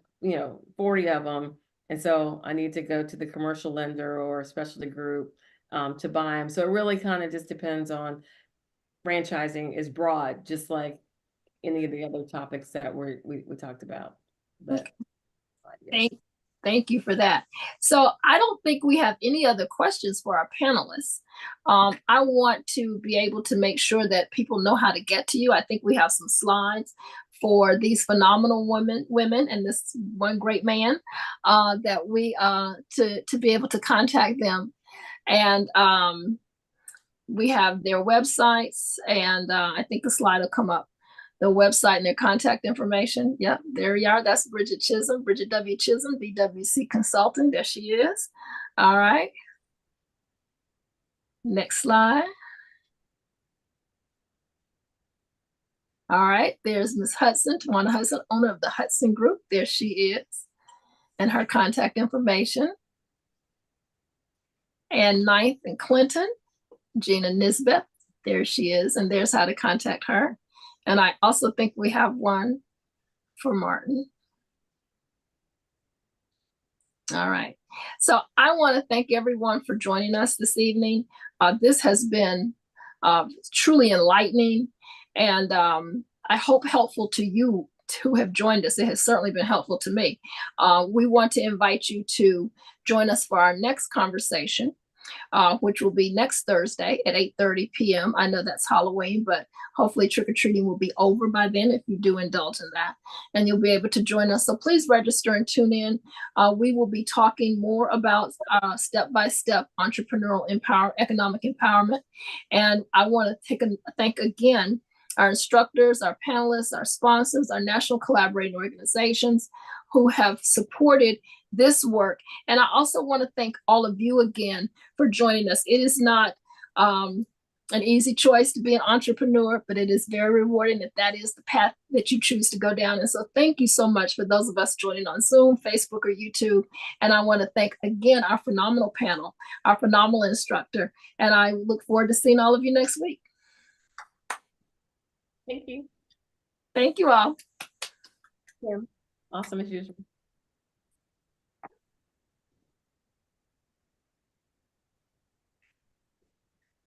40 of them. And so I need to go to the commercial lender or specialty group to buy them. So it really kind of just depends on, franchising is broad, just like any of the other topics that we talked about. But yes. Thank you for that. So I don't think we have any other questions for our panelists. I want to be able to make sure that people know how to get to you. I think we have some slides for these phenomenal women and this one great man that we to be able to contact them. And we have their websites, and I think the slide will come up. The website and their contact information. Yep, there you are. That's Bridget Chisholm, Bridget W. Chisholm, BWC Consulting. There she is. All right. Next slide. All right, there's Ms. Hudson, Tijuana Hudson, owner of the Hudson Group. There she is, and her contact information. And 9th and Clinton, Gina Nisbeth. There she is, and there's how to contact her. And I also think we have one for Martin. All right. So I want to thank everyone for joining us this evening. This has been truly enlightening, and I hope helpful to you who have joined us. It has certainly been helpful to me. We want to invite you to join us for our next conversation, which will be next Thursday at 8:30 p.m. I know that's Halloween, but hopefully trick-or-treating will be over by then if you do indulge in that, and you'll be able to join us. So please register and tune in. We will be talking more about step-by-step entrepreneurial economic empowerment. And I want to thank again our instructors, our panelists, our sponsors, our national collaborating organizations who have supported this work. And I also want to thank all of you again for joining us. It is not an easy choice to be an entrepreneur, but it is very rewarding if that is the path that you choose to go down. And so thank you so much for those of us joining on Zoom, Facebook, or YouTube. And I want to thank again our phenomenal panel, our phenomenal instructor. And I look forward to seeing all of you next week. Thank you. Thank you all. Yeah. Awesome as usual.